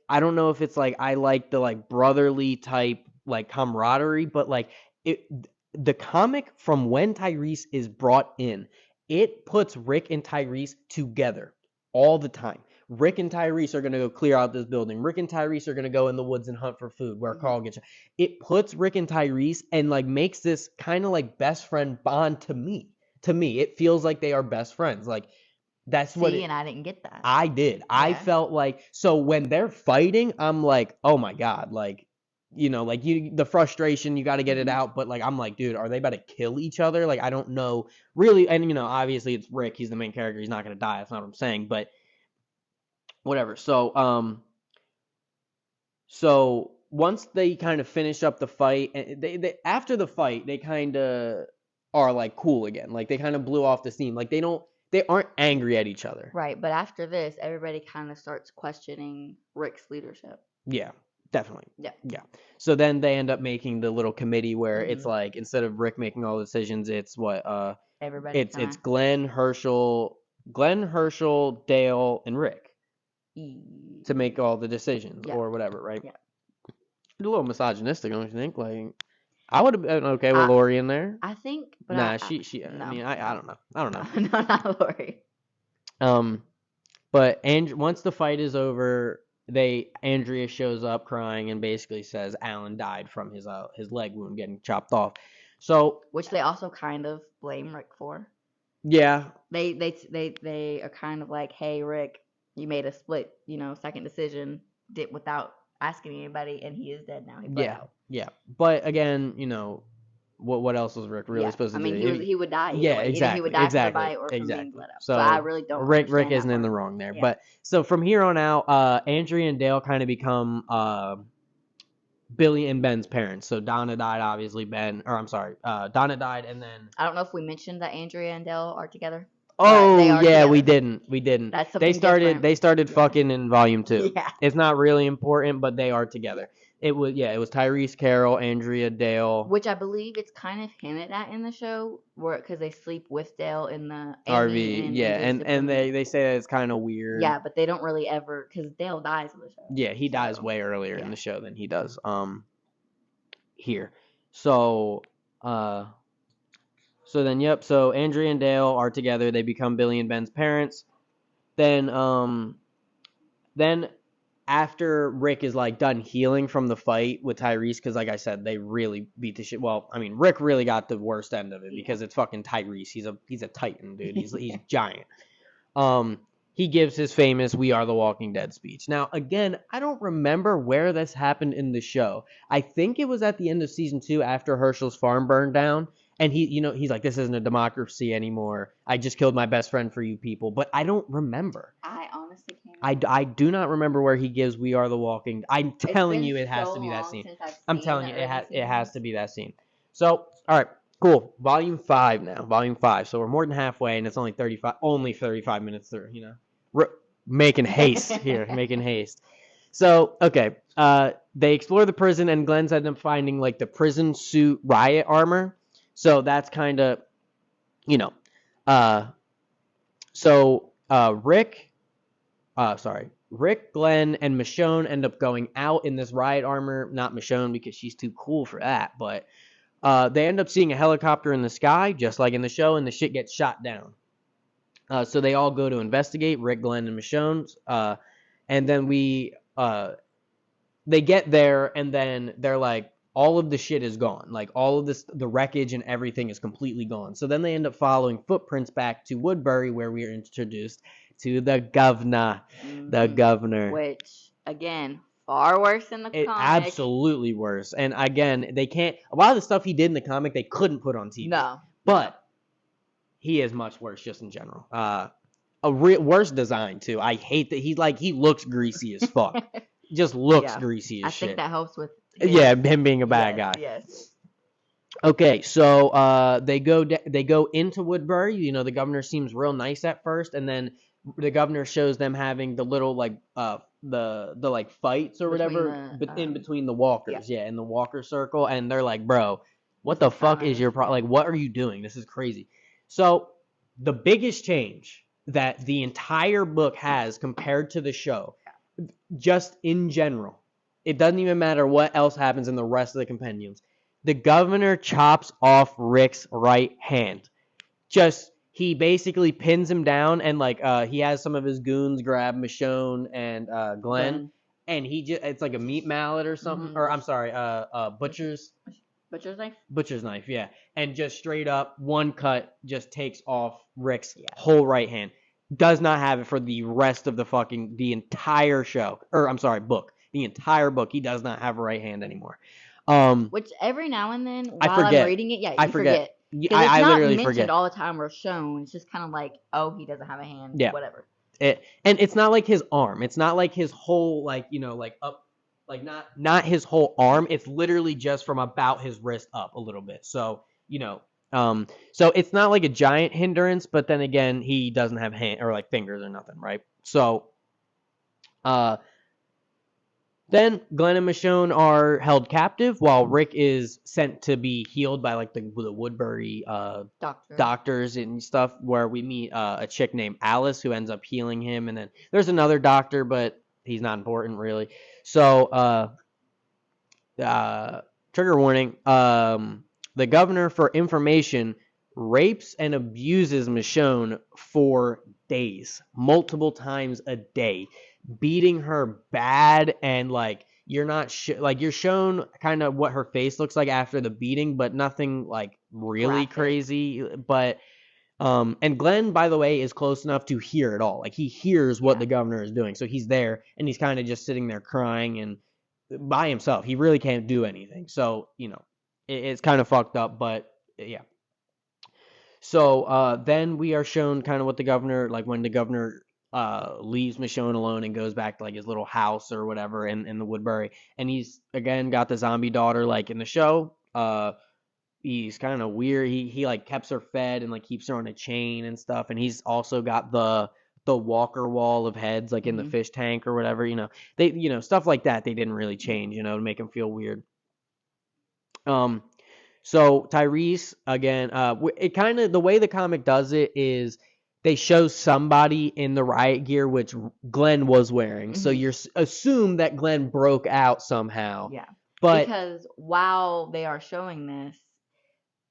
I don't know if it's like I like the like brotherly type like camaraderie, but like it the comic from when Tyrese is brought in, it puts Rick and Tyrese together all the time. Rick and Tyrese are going to go clear out this building. Rick and Tyrese are going to go in the woods and hunt for food where Carl gets. It puts Rick and Tyrese and like makes this kind of like best friend bond to me. To me, it feels like they are best friends. Like that's what and I didn't get that. I did. I felt like so when they're fighting, I'm like, oh my god, like like the frustration, you got to get it out. But like I'm like, dude, are they about to kill each other? Like I don't know really. And obviously it's Rick. He's the main character. He's not gonna die. That's not what I'm saying. But whatever. So once they kind of finish up the fight, and they after the fight, they kind of are like cool again. Like they kind of blew off the steam. Like they aren't angry at each other. Right, but after this, everybody kind of starts questioning Rick's leadership. Yeah, definitely. Yeah. Yeah. So then they end up making the little committee where it's like instead of Rick making all the decisions, it's everybody. It's Glenn, Herschel, Dale, and Rick to make all the decisions or whatever, right? Yeah. It's a little misogynistic, don't you think? Like I would have been okay with Lori in there. I think, but nah, she. no, I mean, I don't know. I don't know. No, not Lori. But once the fight is over, Andrea shows up crying and basically says Alan died from his leg wound getting chopped off. So which they also kind of blame Rick for. Yeah. They are kind of like, hey Rick, you made a split, second decision, did without asking anybody, and he is dead now. He bled out. Yeah. But again, what else was Rick really supposed to do? He would die. Yeah, way. exactly. Either he would die exactly, from the bite or from being bled out. So I really don't. Rick isn't in the wrong there. Yeah. But so from here on out, Andrea and Dale kind of become Billy and Ben's parents. So Donna died, obviously. Donna died, and then I don't know if we mentioned that Andrea and Dale are together. Oh yeah, together. We didn't. That's they started different. They started fucking in volume 2. Yeah. It's not really important, but they are together. It was Tyrese, Carol, Andrea, Dale, which I believe it's kind of hinted at in the show, because they sleep with Dale in the RV. Yeah, and they say that it's kind of weird. Yeah, but they don't really ever, because Dale dies in the show. Yeah, he dies way earlier in the show than he does here. So so Andrea and Dale are together. They become Billy and Ben's parents. Then after Rick is like done healing from the fight with Tyrese, because like I said, they really beat the shit. Well, I mean, Rick really got the worst end of it because it's fucking Tyrese. He's a titan, dude. He's giant. Um, he gives his famous "We Are the Walking Dead" speech. Now, again, I don't remember where this happened in the show. I think it was at the end of season 2 after Herschel's farm burned down. And he's like, this isn't a democracy anymore. I just killed my best friend for you people. But I don't remember. I honestly can't. I do not remember where he gives "We Are the Walking." I'm telling you, it has so to be that long scene. since I've I'm seen telling the you, early it has seasons. to be that scene. So, all right, cool. Volume 5 now. Volume 5. So we're more than halfway, and it's only 35 minutes through. Making haste here, making haste. So, okay, they explore the prison, and Glenn's end up finding like the prison suit riot armor. So that's kind of, you know, uh, Rick, Glenn, and Michonne end up going out in this riot armor. Not Michonne because she's too cool for that, but they end up seeing a helicopter in the sky, just like in the show, and the shit gets shot down. So they all go to investigate, Rick, Glenn, and Michonne. And then they get there, and then they're like, all of the shit is gone. Like, all of this, the wreckage and everything is completely gone. So then they end up following footprints back to Woodbury, where we are introduced to the governor. The governor. Which, again, far worse in the comic. Absolutely worse. And again, they can't. A lot of the stuff he did in the comic, they couldn't put on TV. No. But he is much worse just in general. Worse design, too. I hate that he looks greasy as fuck. Just looks greasy as shit. I think that helps with him being a bad guy. Yes. Okay, so they go into Woodbury. The governor seems real nice at first, and then the governor shows them having the little like the like fights or whatever in between the walkers. Yeah, in the walker circle, and they're like, "Bro, what the fuck is your problem? Like, what are you doing? This is crazy." So the biggest change that the entire book has compared to the show, just in general, it doesn't even matter what else happens in the rest of the compendiums. The governor chops off Rick's right hand. He basically pins him down, and like he has some of his goons grab Michonne and Glenn, and it's like a meat mallet or something, or I'm sorry, butcher's knife, yeah, and just straight up one cut just takes off Rick's whole right hand. Does not have it for the rest of the entire show, or I'm sorry, book. The entire book, he does not have a right hand anymore. Which every now and then, while I'm reading it, I forget. Because it's not mentioned all the time or shown. It's just kind of like, oh, he doesn't have a hand. Yeah. Whatever. And it's not like his arm. It's not like his whole up, not his whole arm. It's literally just from about his wrist up a little bit. So so it's not like a giant hindrance. But then again, he doesn't have hand or like fingers or nothing, right? So then Glenn and Michonne are held captive while Rick is sent to be healed by like the Woodbury doctors and stuff, where we meet a chick named Alice who ends up healing him, and then there's another doctor, but he's not important really. So trigger warning, the governor, for information, rapes and abuses Michonne for days, multiple times a day, beating her bad, and like you're not you're shown kind of what her face looks like after the beating, but nothing like really crazy. But and Glenn, by the way, is close enough to hear it all. Like he hears what the governor is doing, so he's there and he's kind of just sitting there crying and by himself. He really can't do anything. So it's kind of fucked up, but yeah. So then we are shown kind of what the governor, like when the governor leaves Michonne alone and goes back to like his little house or whatever in the Woodbury, and he's again got the zombie daughter like in the show. He's kind of weird. He like keeps her fed and like keeps her on a chain and stuff, and he's also got the walker wall of heads like in the fish tank or whatever. They stuff like that. They didn't really change to make him feel weird. So Tyrese again, it kind of, the way the comic does it is they show somebody in the riot gear, which Glenn was wearing. So you assume that Glenn broke out somehow. Yeah. But because while they are showing this,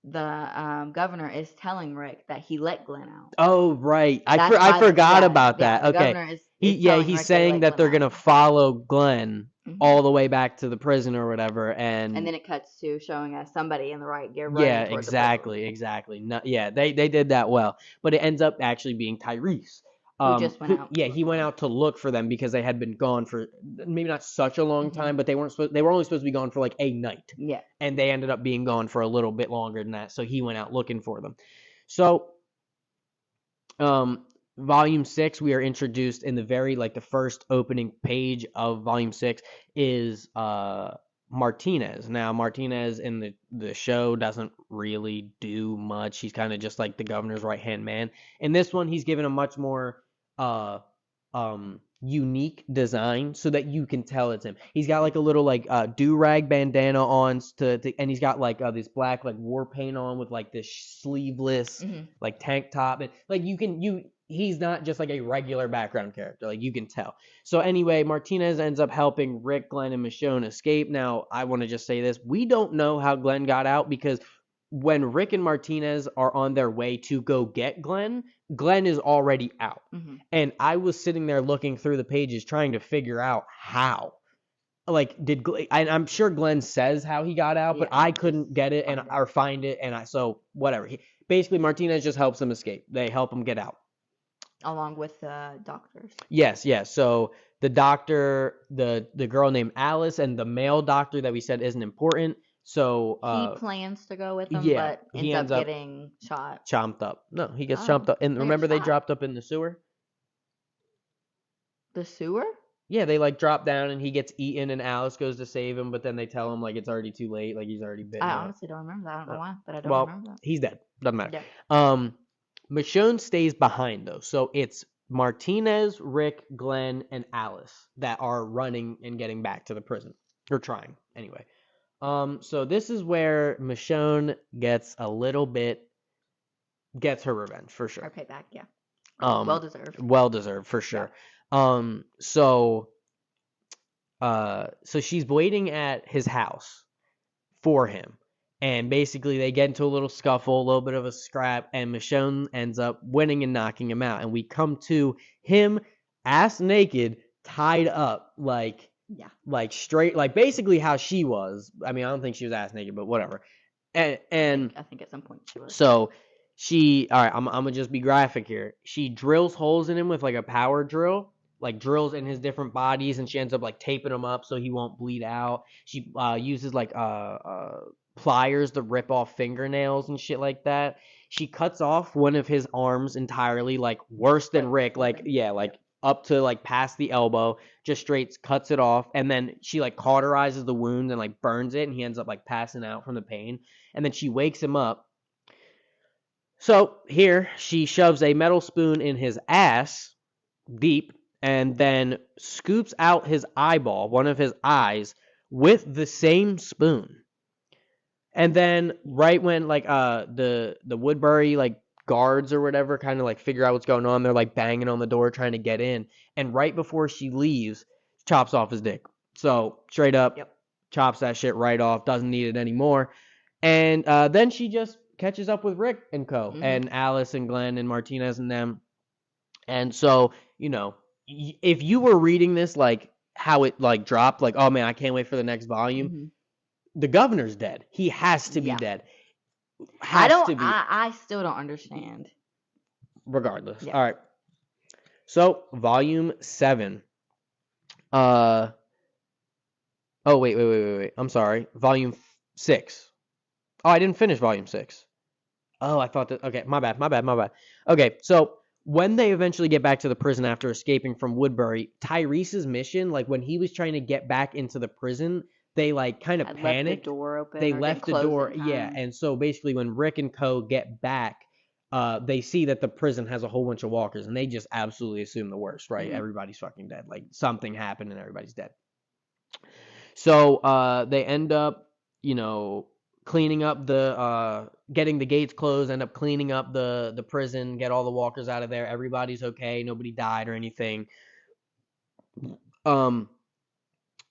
the governor is telling Rick that he let Glenn out. Oh, right. That's I why, forgot yeah, about yeah. that. The Okay. governor is telling He's Rick they saying let that Glenn they're out. gonna follow Glenn Hmm. all the way back to the prison or whatever, And and then it cuts to showing us somebody in the right gear yeah, running toward the prison, exactly. No, yeah, they did that well, but it ends up actually being Tyrese. who just went out. Yeah, he went out to look for them because they had been gone for maybe not such a long Hmm. time, but they were only supposed to be gone for like a night, Yeah. and they ended up being gone for a little bit longer than that. So he went out looking for them. So um volume 6, we are introduced in the very like the first opening page of volume 6 is Martinez. Now Martinez in the show doesn't really do much. He's kind of just like the governor's right hand man. In this one he's given a much more uh unique design so that you can tell it's him. He's got like a little like do-rag bandana on and he's got like this black like war paint on with like this sleeveless Hmm. like tank top, and like he's not just like a regular background character, like you can tell. So anyway, Martinez ends up helping Rick, Glenn, and Michonne escape. Now I want to just say this: we don't know how Glenn got out, because when Rick and Martinez are on their way to go get Glenn is already out. Hmm. And I was sitting there looking through the pages trying to figure out how. Like, I'm sure Glenn says how he got out, but Yeah, I just couldn't get it find it. or find it, and so whatever. Basically Martinez just helps him escape. They help him get out. Along with the doctors. Yes, yes. So the doctor, the girl named Alice, and the male doctor that we said isn't important. So He plans to go with them, yeah, but he ends ends up up getting shot. chomped up. No, he gets chomped Oh, up. And they get remember they shot. dropped up in the sewer? The sewer? Yeah, they like drop down and he gets eaten and Alice goes to save him, but then they tell him like it's already too late, like he's already bitten I up. honestly don't remember that. I don't know Uh, why, but I don't well, remember that. he's dead. Doesn't matter. Yeah. Michonne stays behind though, so it's Martinez, Rick, Glenn, and Alice that are running and getting back to the prison. Or trying, anyway. So this is where Michonne gets her revenge for sure. Or payback, yeah. Well deserved. Well deserved for sure. So she's waiting at his house for him. And basically they get into a little scuffle, a little bit of a scrap, and Michonne ends up winning and knocking him out. And we come to him ass naked, tied up, like Yeah. like straight, like basically how she was. I mean, I don't think she was ass naked, but whatever. And I think at some point she was. so all right, I'm gonna just be graphic here. She drills holes in him with like a power drill, like drills in his different bodies, and she ends up like taping him up so he won't bleed out. She uses like pliers to rip off fingernails and shit like that. She cuts off one of his arms entirely, like worse than Like, Rick, like yeah, like up to like past the elbow, just straight cuts it off, and then she like cauterizes the wound and like burns it, and he ends up like passing out from the pain. And then she wakes him up. So here she shoves a metal spoon in his ass, deep, and then scoops out his eyeball, one of his eyes, with the same spoon. And then right when like the Woodbury like guards or whatever kind of like figure out what's going on, they're like banging on the door trying to get in. And right before she leaves, chops off his dick. So straight up, Yep. chops that shit right off. Doesn't need it anymore. And then she just catches up with Rick and co. And Alice and Glenn and Martinez and them. And so, if you were reading this like how it like dropped, like, oh man, I can't wait for the next volume. The governor's dead. He has to be dead. I still don't understand. Regardless. Yeah. All right. So, volume 7. Oh, wait. I'm sorry. Volume 6. Oh, I didn't finish volume 6. Oh, I thought that. Okay, my bad. Okay, so when they eventually get back to the prison after escaping from Woodbury, Tyrese's mission, like when he was trying to get back into the prison, they like kind of panicked. Left the door open. They or left the didn't close door, it in yeah. time. And so basically, when Rick and Co get back, they see that the prison has a whole bunch of walkers, and they just absolutely assume the worst, right? Everybody's fucking dead. Like something happened, and everybody's dead. So they end up, cleaning up getting the gates closed, end up cleaning up the prison, get all the walkers out of there. Everybody's okay. Nobody died or anything.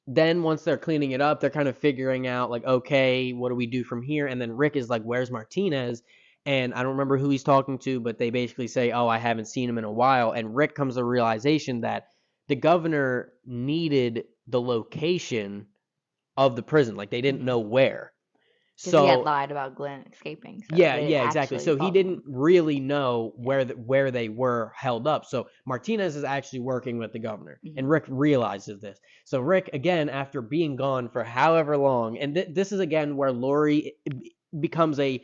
then once they're cleaning it up, they're kind of figuring out like, okay, what do we do from here? And then Rick is like, where's Martinez? And I don't remember who he's talking to, but they basically say, oh, I haven't seen him in a while. And Rick comes to the realization that the governor needed the location of the prison. Like they didn't know where. Because he had So lied about Glenn escaping. So yeah, they didn't yeah, exactly. actually So he follow didn't him. really know where they were held up. So Martinez is actually working with the governor, and Rick realizes this. So Rick, again, after being gone for however long, and this is again where Lori becomes a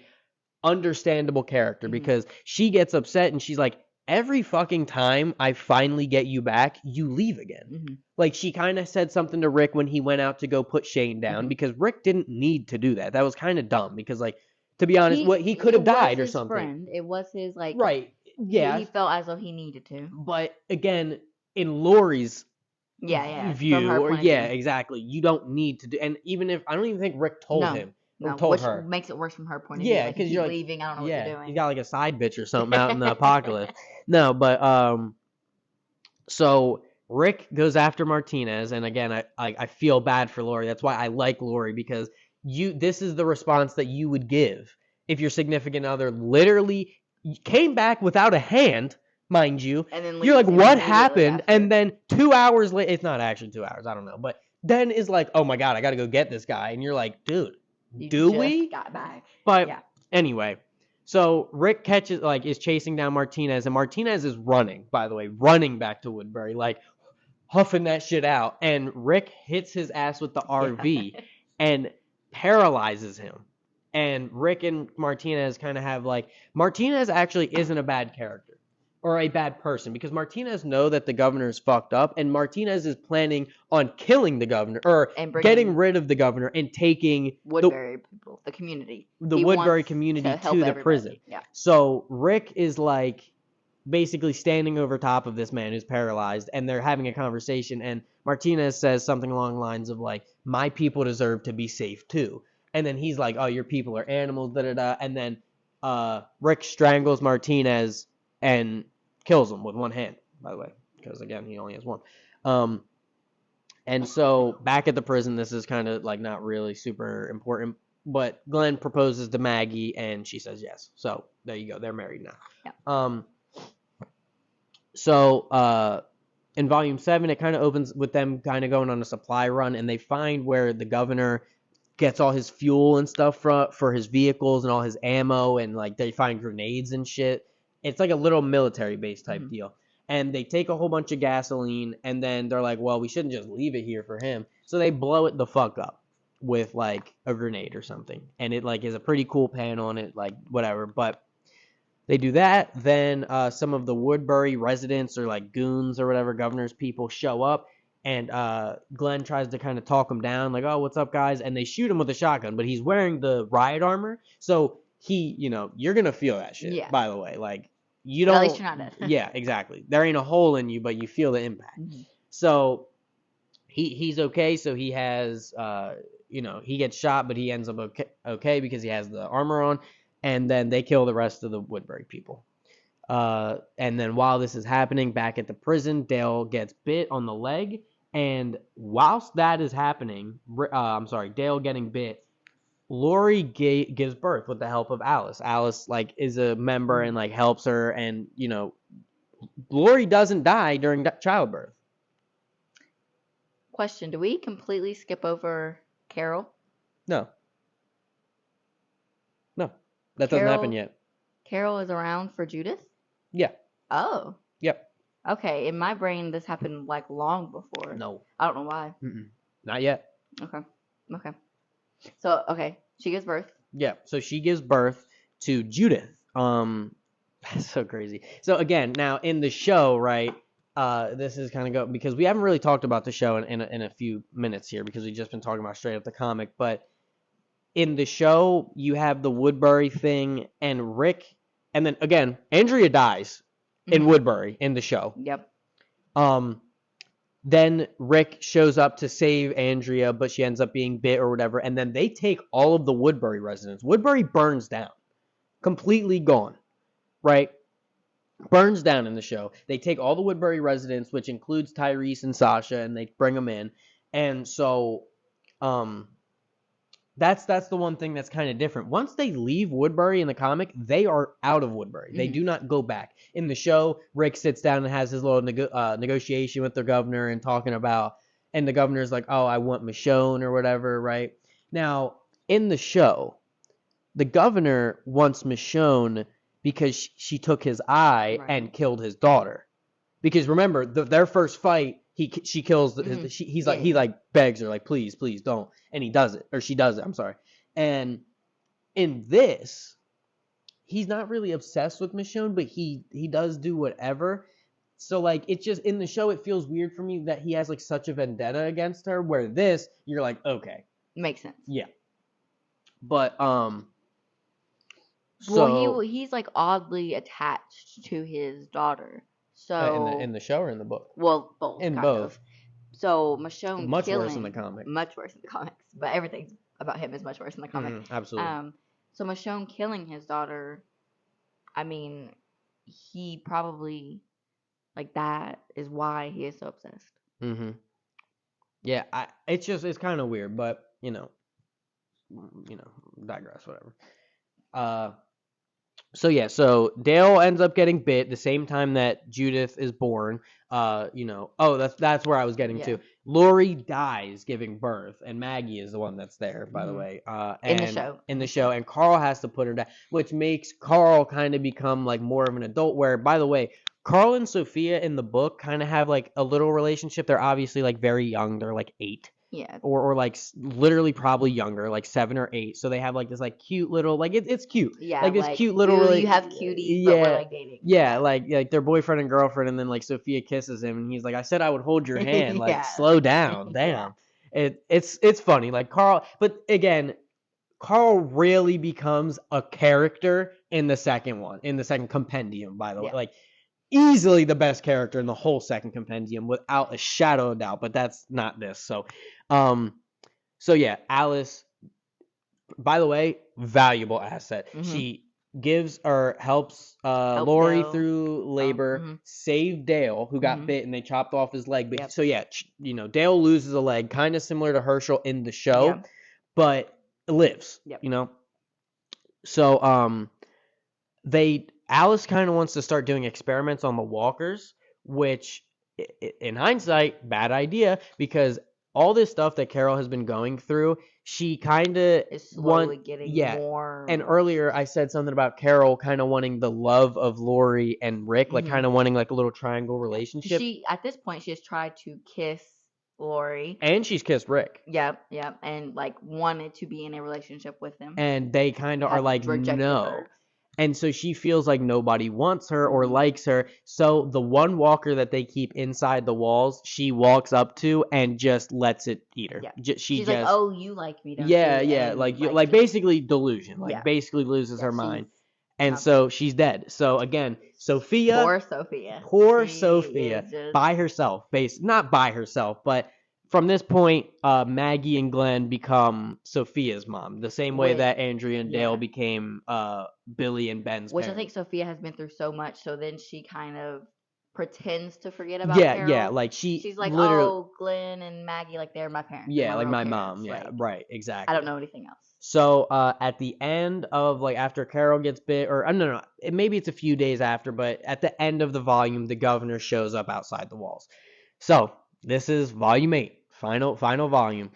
understandable character because she gets upset and she's like, every fucking time I finally get you back, you leave again. Like she kind of said something to Rick when he went out to go put Shane down because Rick didn't need to do that. That was kind of dumb because like to be honest, what he could have died or something. Friend. It was his like Right. Yeah. He felt as though he needed to. But again, in Lori's view, from her or point of yeah, view. exactly. You don't need to do, and even if I don't even think Rick told him or told which her. makes it worse from her point of view. Yeah, Like, because you you're keep like, leaving. I don't know what you're doing. you got like a side bitch or something out in the apocalypse. No, but so Rick goes after Martinez, and again, I feel bad for Lori. That's why I like Lori because this is the response that you would give if your significant other literally came back without a hand, mind you. And then you're like, leaves what immediately happened? after. And then 2 hours later, it's not actually 2 hours, I don't know, but then is like, oh my god, I got to go get this guy, and you're like, dude, You do just we? got back. But Yeah. anyway, so Rick is chasing down Martinez, and Martinez is running, by the way, running back to Woodbury, like huffing that shit out. And Rick hits his ass with the RV and paralyzes him. And Rick and Martinez kind of have like, Martinez actually isn't a bad character or a bad person because Martinez know that the governor's fucked up, and Martinez is planning on killing the governor or And getting rid of the governor and taking Woodbury people, the community. the He Woodbury wants community help to the everybody. prison. Yeah. So Rick is like basically standing over top of this man who's paralyzed, and they're having a conversation, and Martinez says something along the lines of like, my people deserve to be safe too. And then he's like, oh, your people are animals, da-da-da. And then Rick strangles Martinez and kills him with one hand, by the way, because again, he only has one. And so back at the prison, this is kind of like not really super important, but Glenn proposes to Maggie and she says yes. So there you go. They're married now. Yeah. So in volume 7, it kind of opens with them kind of going on a supply run, and they find where the governor gets all his fuel and stuff for his vehicles and all his ammo, and like they find grenades and shit. It's like a little military base type deal. And they take a whole bunch of gasoline, and then they're like, well, we shouldn't just leave it here for him. So they blow it the fuck up with like a grenade or something. And it like is a pretty cool panel, and it like whatever. But they do that. Then some of the Woodbury residents or like goons or whatever, governor's people show up, and Glenn tries to kind of talk them down, like, oh, what's up, guys? And they shoot him with a shotgun, but he's wearing the riot armor, so he, you're gonna feel that shit. Yeah. By the way, like you don't. But at least you're not dead. Yeah, exactly. There ain't a hole in you, but you feel the impact. So he's okay. So he has, he gets shot, but he ends up okay because he has the armor on. And then they kill the rest of the Woodbury people. And then while this is happening, back at the prison, Dale gets bit on the leg. And whilst that is happening, Dale getting bit, Lori gives birth with the help of Alice. Alice, like, is a member and, like, helps her. And, Lori doesn't die during childbirth. Question, do we completely skip over Carol? No. That doesn't happen yet. Carol is around for Judith? Yeah. Oh. Yep. Okay, in my brain, this happened like long before. No. I don't know why. Not yet. Okay. So, she gives birth. Yeah, so she gives birth to Judith. That's so crazy. So again, now in the show, right, this is kind of because we haven't really talked about the show in a few minutes here because we've just been talking about straight up the comic, but in the show, you have the Woodbury thing and Rick, and then again, Andrea dies in Woodbury in the show. Yep. Then Rick shows up to save Andrea, but she ends up being bit or whatever, and then they take all of the Woodbury residents. Woodbury burns down. Completely gone. Right? Burns down in the show. They take all the Woodbury residents, which includes Tyrese and Sasha, and they bring them in. And so, um, that's the one thing that's kind of different. Once they leave Woodbury in the comic, they are out of Woodbury. They do not go back. In the show, Rick sits down and has his little negotiation with the governor and talking about, and the governor's like, "Oh, I want Michonne or whatever." Right now, in the show, the governor wants Michonne because she took his eye and killed his daughter. Because remember, their first fight, she kills. He like begs her like, please, please don't, and he does it, or she does it. I'm sorry. And in this, he's not really obsessed with Michonne, but he does do whatever. So like, it's just in the show, it feels weird for me that he has like such a vendetta against her. Where this, you're like, okay, makes sense. Yeah. But well, he's like oddly attached to his daughter. So in the show or in the book? Well, both. In kind both. Of. So Michonne Much killing, worse in the comic. Much worse in the comics, but everything about him is much worse in the comic. Absolutely. So Michonne killing his daughter, I mean, he probably like that is why he is so obsessed. Yeah, it's kind of weird, but digress, whatever. So Dale ends up getting bit the same time that Judith is born. That's where I was getting to. Lori dies giving birth, and Maggie is the one that's there, by the way. And in the show, and Carl has to put her down, which makes Carl kind of become like more of an adult. Where, by the way, Carl and Sophia in the book kind of have like a little relationship. They're obviously like very young. They're like 8. Yeah. Or like literally probably younger, like 7 or 8. So they have like this like cute little it's cute. Yeah. Like this cute little you have cuties, but we're like dating. Yeah, like their boyfriend and girlfriend, and then like Sophia kisses him, and he's like, "I said I would hold your hand. Like slow down, damn." It's funny, like Carl. But again, Carl really becomes a character in the second compendium. By the way, like easily the best character in the whole second compendium without a shadow of doubt, but that's not this. So yeah, Alice, by the way, valuable asset. She gives or helps Lori Dale through labor, save Dale, who got bit and they chopped off his leg. But so yeah, Dale loses a leg, kind of similar to Herschel in the show, but lives. So Alice kind of wants to start doing experiments on the walkers, which in hindsight, bad idea, because all this stuff that Carol has been going through, she kind of is slowly getting more. And earlier I said something about Carol kind of wanting the love of Lori and Rick, like kind of wanting like a little triangle relationship. She at this point she has tried to kiss Lori, and she's kissed Rick. Yep, and like wanted to be in a relationship with him. And they kind of are like, no. Her. And so she feels like nobody wants her or likes her. So the one walker that they keep inside the walls, she walks up to and just lets it eat her. Yeah. She's like, "Oh, you like me, don't you?" Yeah, like basically delusion. Like basically loses her mind. And so she's dead. So again, Sophia. Poor Sophia. By herself. Not by herself, but from this point, Maggie and Glenn become Sophia's mom, the same way that Andrea and Dale became Billy and Ben's parents. I think Sophia has been through so much, so then she kind of pretends to forget about Carol. Yeah, like she's like, oh, Glenn and Maggie, like they're my parents. Yeah, like my mom. Yeah, right, exactly. I don't know anything else. So at the end of like after Carol gets bit, or no, maybe it's a few days after, but at the end of the volume, the governor shows up outside the walls. So this is volume 8. Final volume.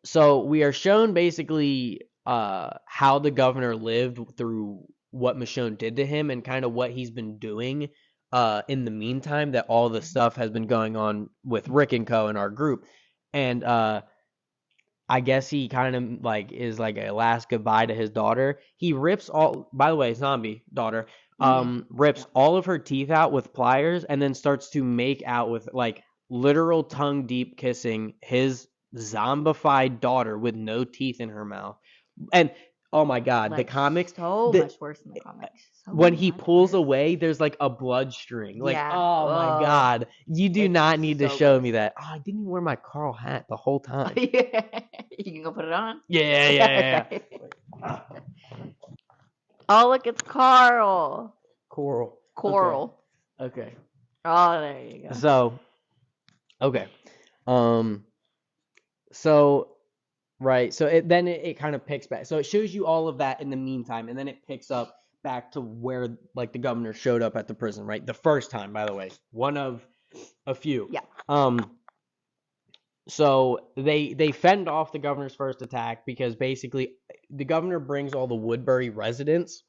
So we are shown basically how the governor lived through what Michonne did to him and kind of what he's been doing in the meantime that all the stuff has been going on with Rick and Co. in our group. And I guess he kind of like is like a last goodbye to his daughter. He rips all, by the way, zombie daughter, rips all of her teeth out with pliers and then starts to make out with like literal tongue deep kissing his zombified daughter with no teeth in her mouth. And oh my god, like, the comics much worse in the comics. When he pulls away, there's like a blood string. Like, oh my god, you do not need to show me that. Oh, I didn't even wear my Carl hat the whole time. You can go put it on. Yeah. Oh, look, it's Carl. Coral. Okay. Okay. Oh, there you go. So, okay. Um, so right, so it kind of picks back. So it shows you all of that in the meantime, and then it picks up back to where like the governor showed up at the prison, right? The first time, by the way, one of a few. Yeah. So they fend off the governor's first attack because basically the governor brings all the Woodbury residents,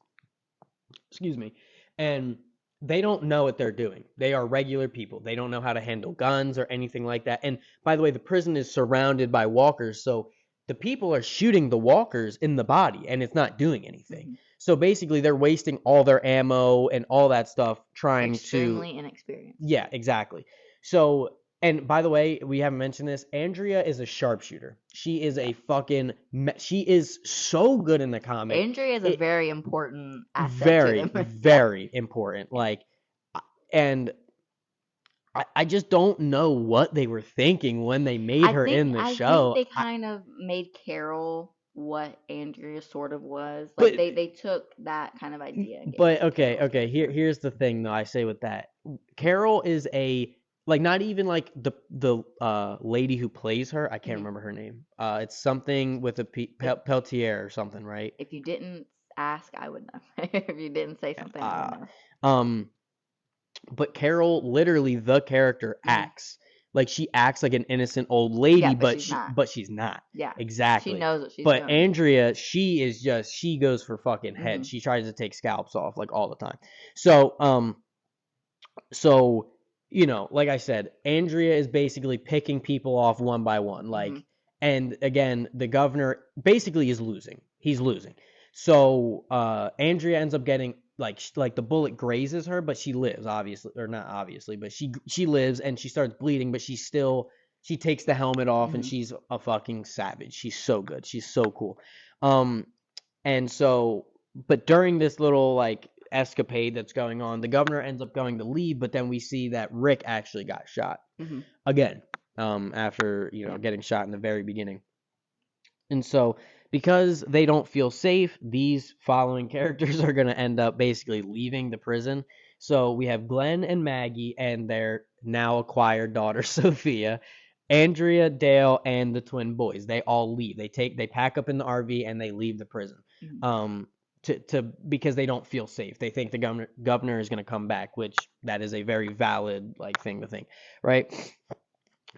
excuse me, and they don't know what they're doing. They are regular people. They don't know how to handle guns or anything like that. And by the way, the prison is surrounded by walkers, so the people are shooting the walkers in the body and it's not doing anything. Mm-hmm. So basically they're wasting all their ammo and all that stuff trying Extremely inexperienced. Yeah, exactly. So, and by the way, we haven't mentioned this. Andrea is a sharpshooter. She is a fucking. She is so good in the comic. Andrea is a very important asset. Very, to them. very important. Like, and I just don't know what they were thinking when they made her in the show. I think they kind of made Carol what Andrea sort of was. But- Like they took that kind of idea. And gave But it to okay, Carol. okay. Here's the thing though. I say with that, Carol is a like not even like the lady who plays her. I can't Mhm. remember her name. It's something with a Peltier or something, right? If you didn't ask, I would know. If you didn't say something, I would know. But Carol, literally the character, Mhm. acts like she acts like an innocent old lady, Yeah, but but she's not. Yeah, Exactly. she knows what she's But doing. Andrea, she goes for fucking head. Mhm. She tries to take scalps off like all the time. So you know, like I said, Andrea is basically picking people off one by one. Like, Mhm. and again, the governor basically is losing. He's losing. So Andrea ends up getting like the bullet grazes her, but she lives, obviously, or not obviously, but she lives and she starts bleeding, but she takes the helmet off and Mhm. she's a fucking savage. She's so good. She's so cool. Um, and so, but during this little like escapade that's going on, the governor ends up going to leave, but then we see that Rick actually got shot Mhm. again, after, you know, Yeah. getting shot in the very beginning. And so, because they don't feel safe, these following characters are going to end up basically leaving the prison. So we have Glenn and Maggie and their now acquired daughter Sophia, Andrea, Dale, and the twin boys. They all leave. They pack up in the RV and they leave the prison. Mhm. To because they don't feel safe. They think the governor is going to come back, which that is a very valid like thing to think, right?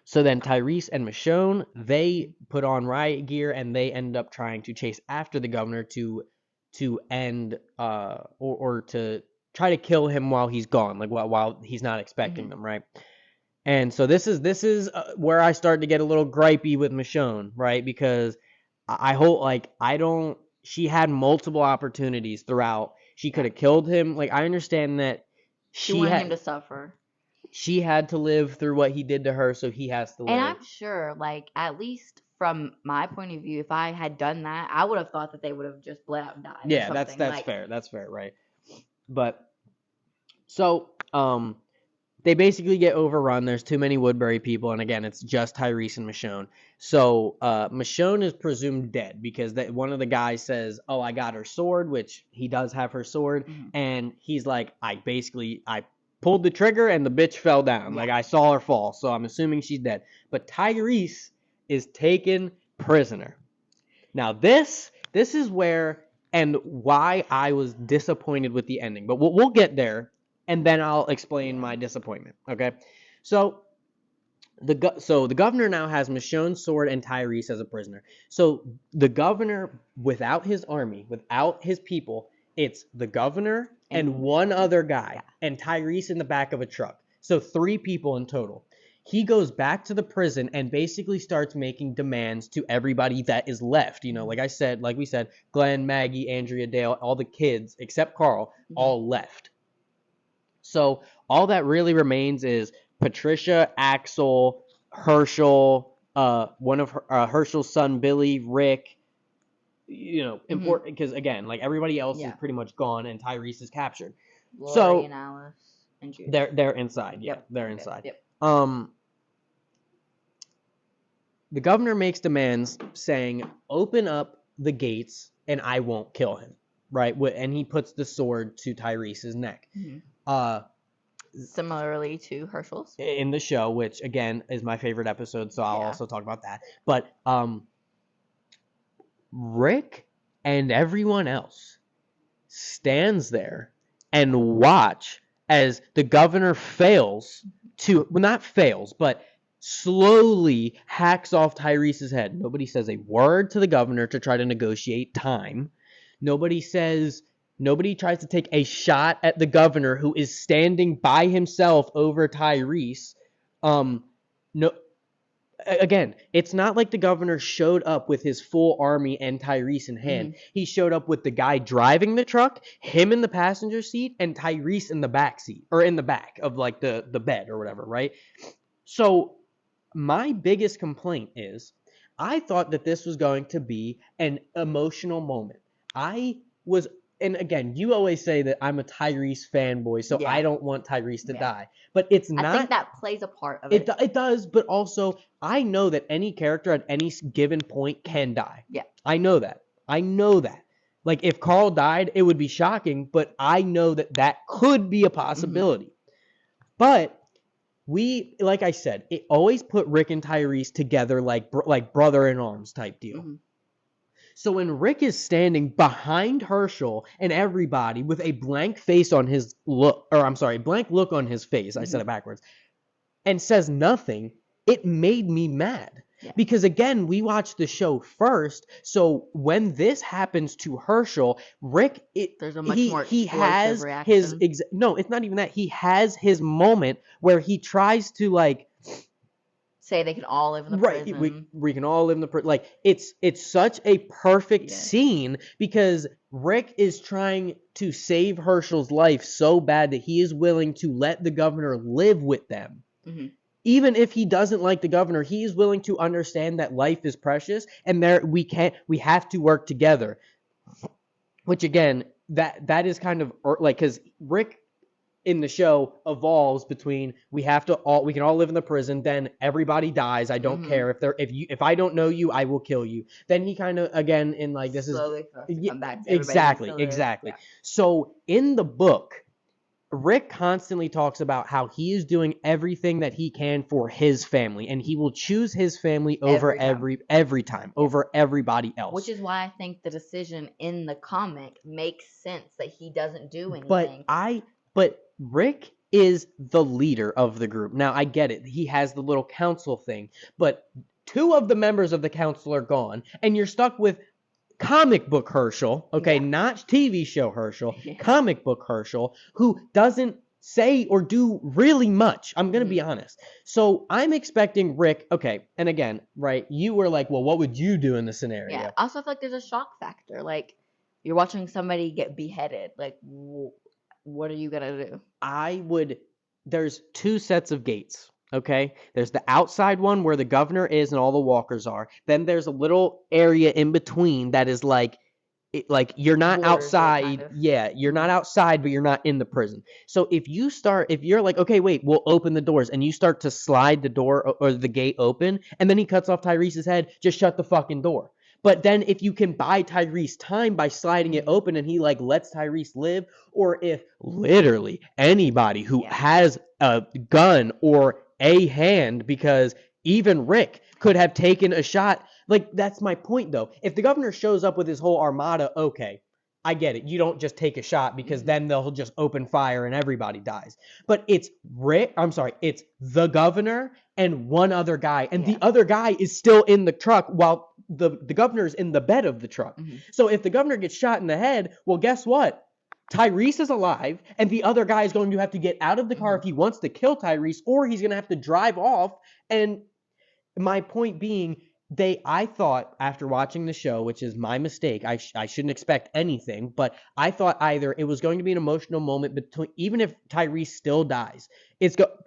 So then Tyrese and Michonne, they put on riot gear and they end up trying to chase after the governor to end or to try to kill him while he's gone, like while he's not expecting Mhm. them, right? And so this is where I start to get a little gripey with Michonne, right? Because I hope like I don't. She had multiple opportunities throughout. She could have killed him. Like I understand that She wanted him to suffer. she had to live through what he did to her, so he has to live. And I'm sure, like, at least from my point of view, if I had done that, I would have thought that they would have just bled out and died. Yeah, or that's something. like, fair. That's fair, right? But so they basically get overrun. There's too many Woodbury people, and again, it's just Tyrese and Michonne. So Michonne is presumed dead because one of the guys says, "Oh, I got her sword," which he does have her sword, Mhm. and he's like, I pulled the trigger and the bitch fell down. Yeah. Like I saw her fall, so I'm assuming she's dead. But Tyrese is taken prisoner. Now this is where and why I was disappointed with the ending. But we'll get there, and then I'll explain my disappointment. Okay, so the governor now has Michonne's sword and Tyrese as a prisoner. So the governor, without his army, without his people, it's the governor and one other guy, and Tyrese in the back of a truck. So 3 people in total. He goes back to the prison and basically starts making demands to everybody that is left. You know, like we said, Glenn, Maggie, Andrea, Dale, all the kids except Carl, all left. So all that really remains is Patricia, Axel, Herschel, one of Herschel's son, Billy, Rick. You know, important because again, like everybody else is pretty much gone, and Tyrese is captured. Lori and Alice and Jude. They're inside. Yeah, they're Okay, inside. Yep. The governor makes demands saying, "Open up the gates, and I won't kill him." Right, and he puts the sword to Tyrese's neck. Mhm. Similarly to Herschel's. in the show, which again is my favorite episode, so I'll also talk about that. But Rick and everyone else stands there and watch as the governor fails to, well, not fails, but slowly hacks off Tyrese's head. Nobody says a word to the governor to try to negotiate time. Nobody tries to take a shot at the governor who is standing by himself over Tyrese. No, again, it's not like the governor showed up with his full army and Tyrese in hand. He showed up with the guy driving the truck, him in the passenger seat, and Tyrese in the back seat, or in the back of like the bed or whatever, right? So my biggest complaint is I thought that this was going to be an emotional moment. And again, you always say that I'm a Tyrese fanboy, so I don't want Tyrese to die. But it's not. I think that plays a part of it. It does, but also I know that any character at any given point can die. Yeah. I know that. Like if Carl died, it would be shocking, but I know that that could be a possibility. But like I said, it always put Rick and Tyrese together like brother in arms type deal. So when Rick is standing behind Herschel and everybody with a blank face on his blank look on his face, I said it backwards, and says nothing, it made me mad. Yeah. Because again, we watched the show first, so when this happens to Herschel, Rick, there's a much more he has reaction. No, it's not even that. He has his moment where he tries to like say they can all live in the prison. We can all live in the prison. Like it's such a perfect scene because Rick is trying to save Herschel's life so bad that he is willing to let the governor live with them. Even if he doesn't like the governor, he is willing to understand that life is precious and we have to work together. Which again, that is kind of like, because Rick in the show evolves between we can all live in the prison, then everybody dies, I don't care if I don't know you, I will kill you. Then he kind of again in like this slowly come back to exactly. Yeah. So in the book, Rick constantly talks about how he is doing everything that he can for his family, and he will choose his family over every time over everybody else. Which is why I think the decision in the comic makes sense that he doesn't do anything. But Rick is the leader of the group. Now, I get it. He has the little council thing, but 2 of the members of the council are gone, and you're stuck with comic book Herschel, not TV show Herschel, comic book Herschel, who doesn't say or do really much. I'm going to be honest. So I'm expecting Rick, and again, right, you were like, well, what would you do in the scenario? Yeah, I also feel like there's a shock factor. Like, you're watching somebody get beheaded. Like, what are you going to do? There's 2 sets of gates. Okay, there's the outside one where the governor is and all the walkers are. Then there's a little area in between that is like you're not borders, outside. Kind of. Yeah, you're not outside, but you're not in the prison. So if you're like, okay, wait, we'll open the doors, and you start to slide the door or the gate open, and then he cuts off Tyrese's head, just shut the fucking door. But then if you can buy Tyrese time by sliding it open and he like lets Tyrese live, or if literally anybody who has a gun or a hand, because even Rick could have taken a shot. Like, that's my point though. If the governor shows up with his whole armada, okay, I get it. You don't just take a shot because then they'll just open fire and everybody dies. But it's it's the governor and one other guy, and the other guy is still in the truck while the governor's in the bed of the truck. So if the governor gets shot in the head, well, guess what? Tyrese is alive, and the other guy is going to have to get out of the car if he wants to kill Tyrese, or he's going to have to drive off. And my point being, I thought after watching the show, which is my mistake, I shouldn't expect anything, but I thought either it was going to be an emotional moment between, even if Tyrese still dies,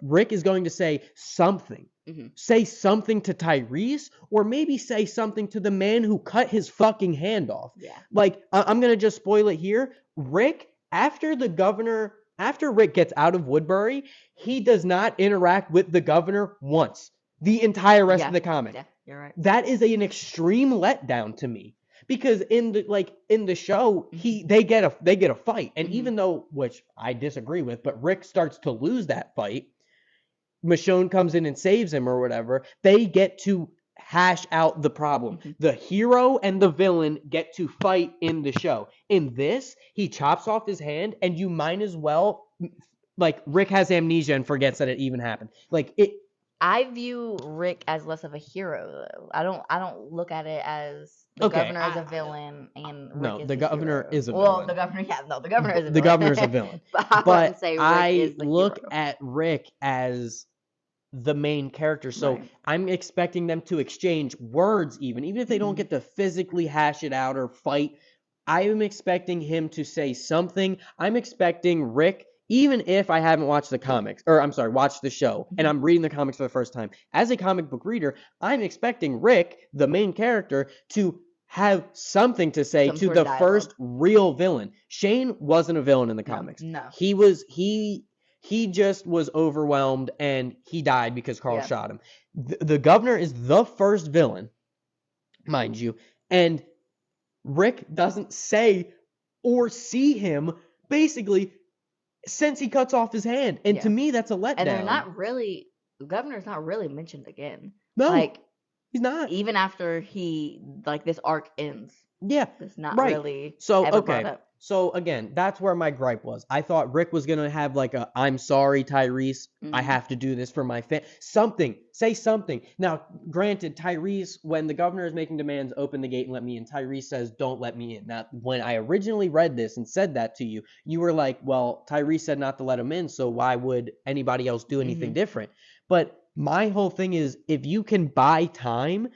Rick is going to say something. Say something to Tyrese, or maybe say something to the man who cut his fucking hand off. Yeah. Like, I'm going to just spoil it here. Rick, after Rick gets out of Woodbury, he does not interact with the governor once. The entire rest of the comic. Yeah, you're right. That is an extreme letdown to me. because in the show they get a fight, and even though, which I disagree with, but Rick starts to lose that fight, Michonne comes in and saves him or whatever. They get to hash out the problem. The hero and the villain get to fight in the show. In this, he chops off his hand, and you might as well, like, Rick has amnesia and forgets that it even happened. Like, it. I view Rick as less of a hero, though. I don't look at it as the governor is a villain and Rick is the governor hero. is a villain. Well, the governor, the governor is a villain. The governor's a villain. But I wouldn't say Rick is the look hero. at Rick as the main character, so I'm expecting them to exchange words, even if they don't get to physically hash it out or fight. I am expecting him to say something. I'm expecting Rick, even if I haven't watched the comics, or I'm sorry, watched the show, and I'm reading the comics for the first time, as a comic book reader, I'm expecting Rick, the main character, to have something to say to the first real villain. Shane wasn't a villain in the comics. No. He just was overwhelmed, and he died because Carl shot him. The governor is the first villain, mind you, and Rick doesn't say or see him, basically, since he cuts off his hand. And to me, that's a letdown. And they're not really, the governor's not really mentioned again. No, he's not. Even after this arc ends. Yeah, it's not really brought up. So, again, that's where my gripe was. I thought Rick was going to have I'm sorry, Tyrese. I have to do this for my something. Say something. Now, granted, Tyrese, when the governor is making demands, open the gate and let me in, Tyrese says, don't let me in. Now, when I originally read this and said that to you, you were like, well, Tyrese said not to let him in, so why would anybody else do anything different? But my whole thing is, if you can buy time,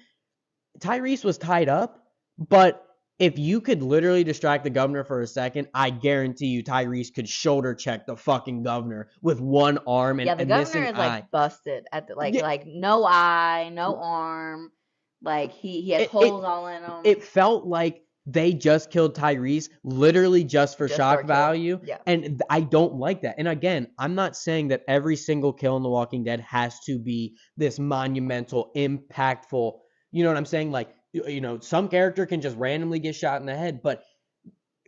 Tyrese was tied up, but if you could literally distract the governor for a second, I guarantee you Tyrese could shoulder check the fucking governor with one arm and the governor is busted at the no eye, no arm, he has holes all in him. It felt like they just killed Tyrese literally just for shock value, and I don't like that. And again, I'm not saying that every single kill in The Walking Dead has to be this monumental, impactful. You know what I'm saying? Some character can just randomly get shot in the head, but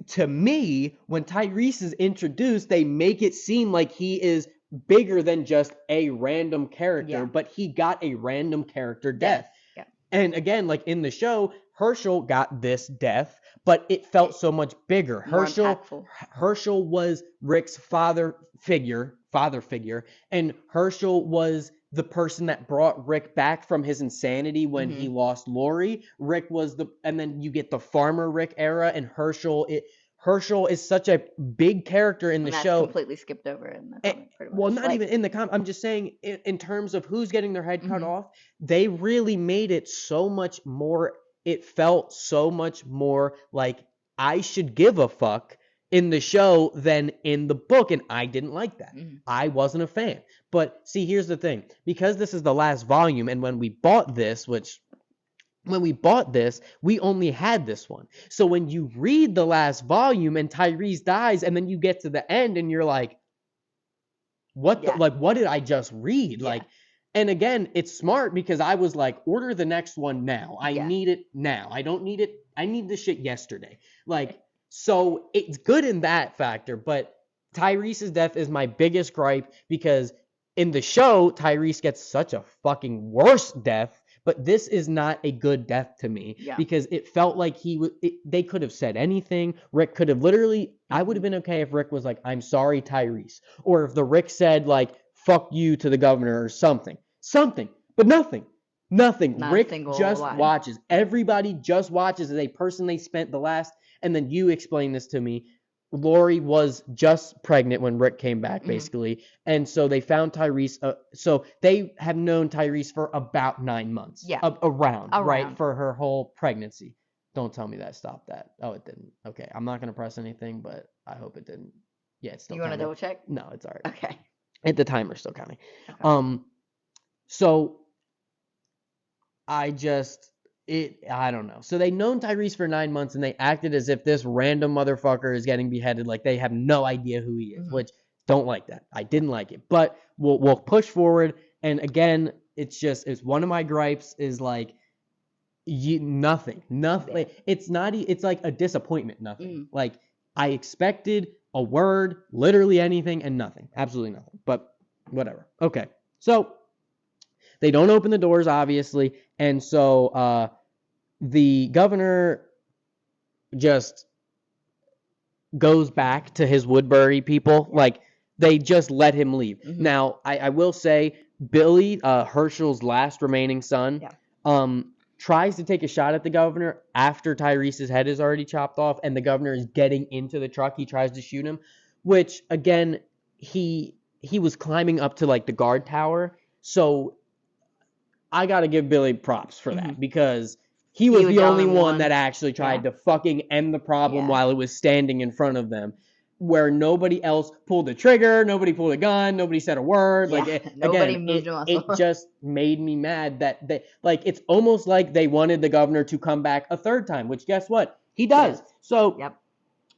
to me, when Tyrese is introduced, they make it seem like he is bigger than just a random character, but he got a random character death. Yeah. And again, in the show, Herschel got this death, but it felt so much bigger. Herschel was Rick's father figure, and Herschel was the person that brought Rick back from his insanity when he lost Lori. Rick was and then you get the farmer Rick era, and Herschel is such a big character in the show. Completely skipped over in the comic, pretty much. Well, not even in the comic. I'm just saying, in terms of who's getting their head cut off, they really made it so much more. It felt so much more like I should give a fuck in the show than in the book, and I didn't like that. I wasn't a fan. But see, here's the thing. Because this is the last volume, and when we bought this, we only had this one. So when you read the last volume and Tyrese dies, and then you get to the end and you're like, what did I just read? And again, it's smart because I was like, order the next one now. I need it now. I don't need it. I need this shit yesterday. So it's good in that factor, but Tyrese's death is my biggest gripe because in the show, Tyrese gets such a fucking worse death, but this is not a good death to me because it felt like they could have said anything. Rick could have literally, I would have been okay if Rick was like, I'm sorry, Tyrese. Or if the Rick said fuck you to the governor or something, but nothing. Rick just watches. Everybody just watches as a person they spent the last, and then you explain this to me. Lori was just pregnant when Rick came back, basically. And so they found Tyrese. So they have known Tyrese for about 9 months. Yeah. Around, right? For her whole pregnancy. Don't tell me that stopped that. Oh, it didn't. Okay. I'm not going to press anything, but I hope it didn't. Yeah, it's still You want to double check? No, it's all right. Okay. The timer's still counting. Okay. So I don't know. So they known Tyrese for 9 months, and they acted as if this random motherfucker is getting beheaded. They have no idea who he is, which don't like that. I didn't like it, but we'll push forward. And again, it's one of my gripes is Nothing. Yeah. It's not. It's like a disappointment. Nothing. Mm. Like I expected a word, literally anything, and nothing. Absolutely nothing. But whatever. Okay. So they don't open the doors, obviously, and so the governor just goes back to his Woodbury people. Like they just let him leave. Mm-hmm. Now, I will say Billy, Herschel's last remaining son, tries to take a shot at the governor after Tyrese's head is already chopped off and the governor is getting into the truck. He tries to shoot him, which again, he was climbing up to like the guard tower. So I got to give Billy props for that because he was the only one that actually tried to fucking end the problem while it was standing in front of them, where nobody else pulled the trigger, nobody pulled a gun, nobody said a word. Like nobody again, moved a muscle. It just made me mad that they like it's almost like they wanted the governor to come back a third time, which guess what? He does. Yes. So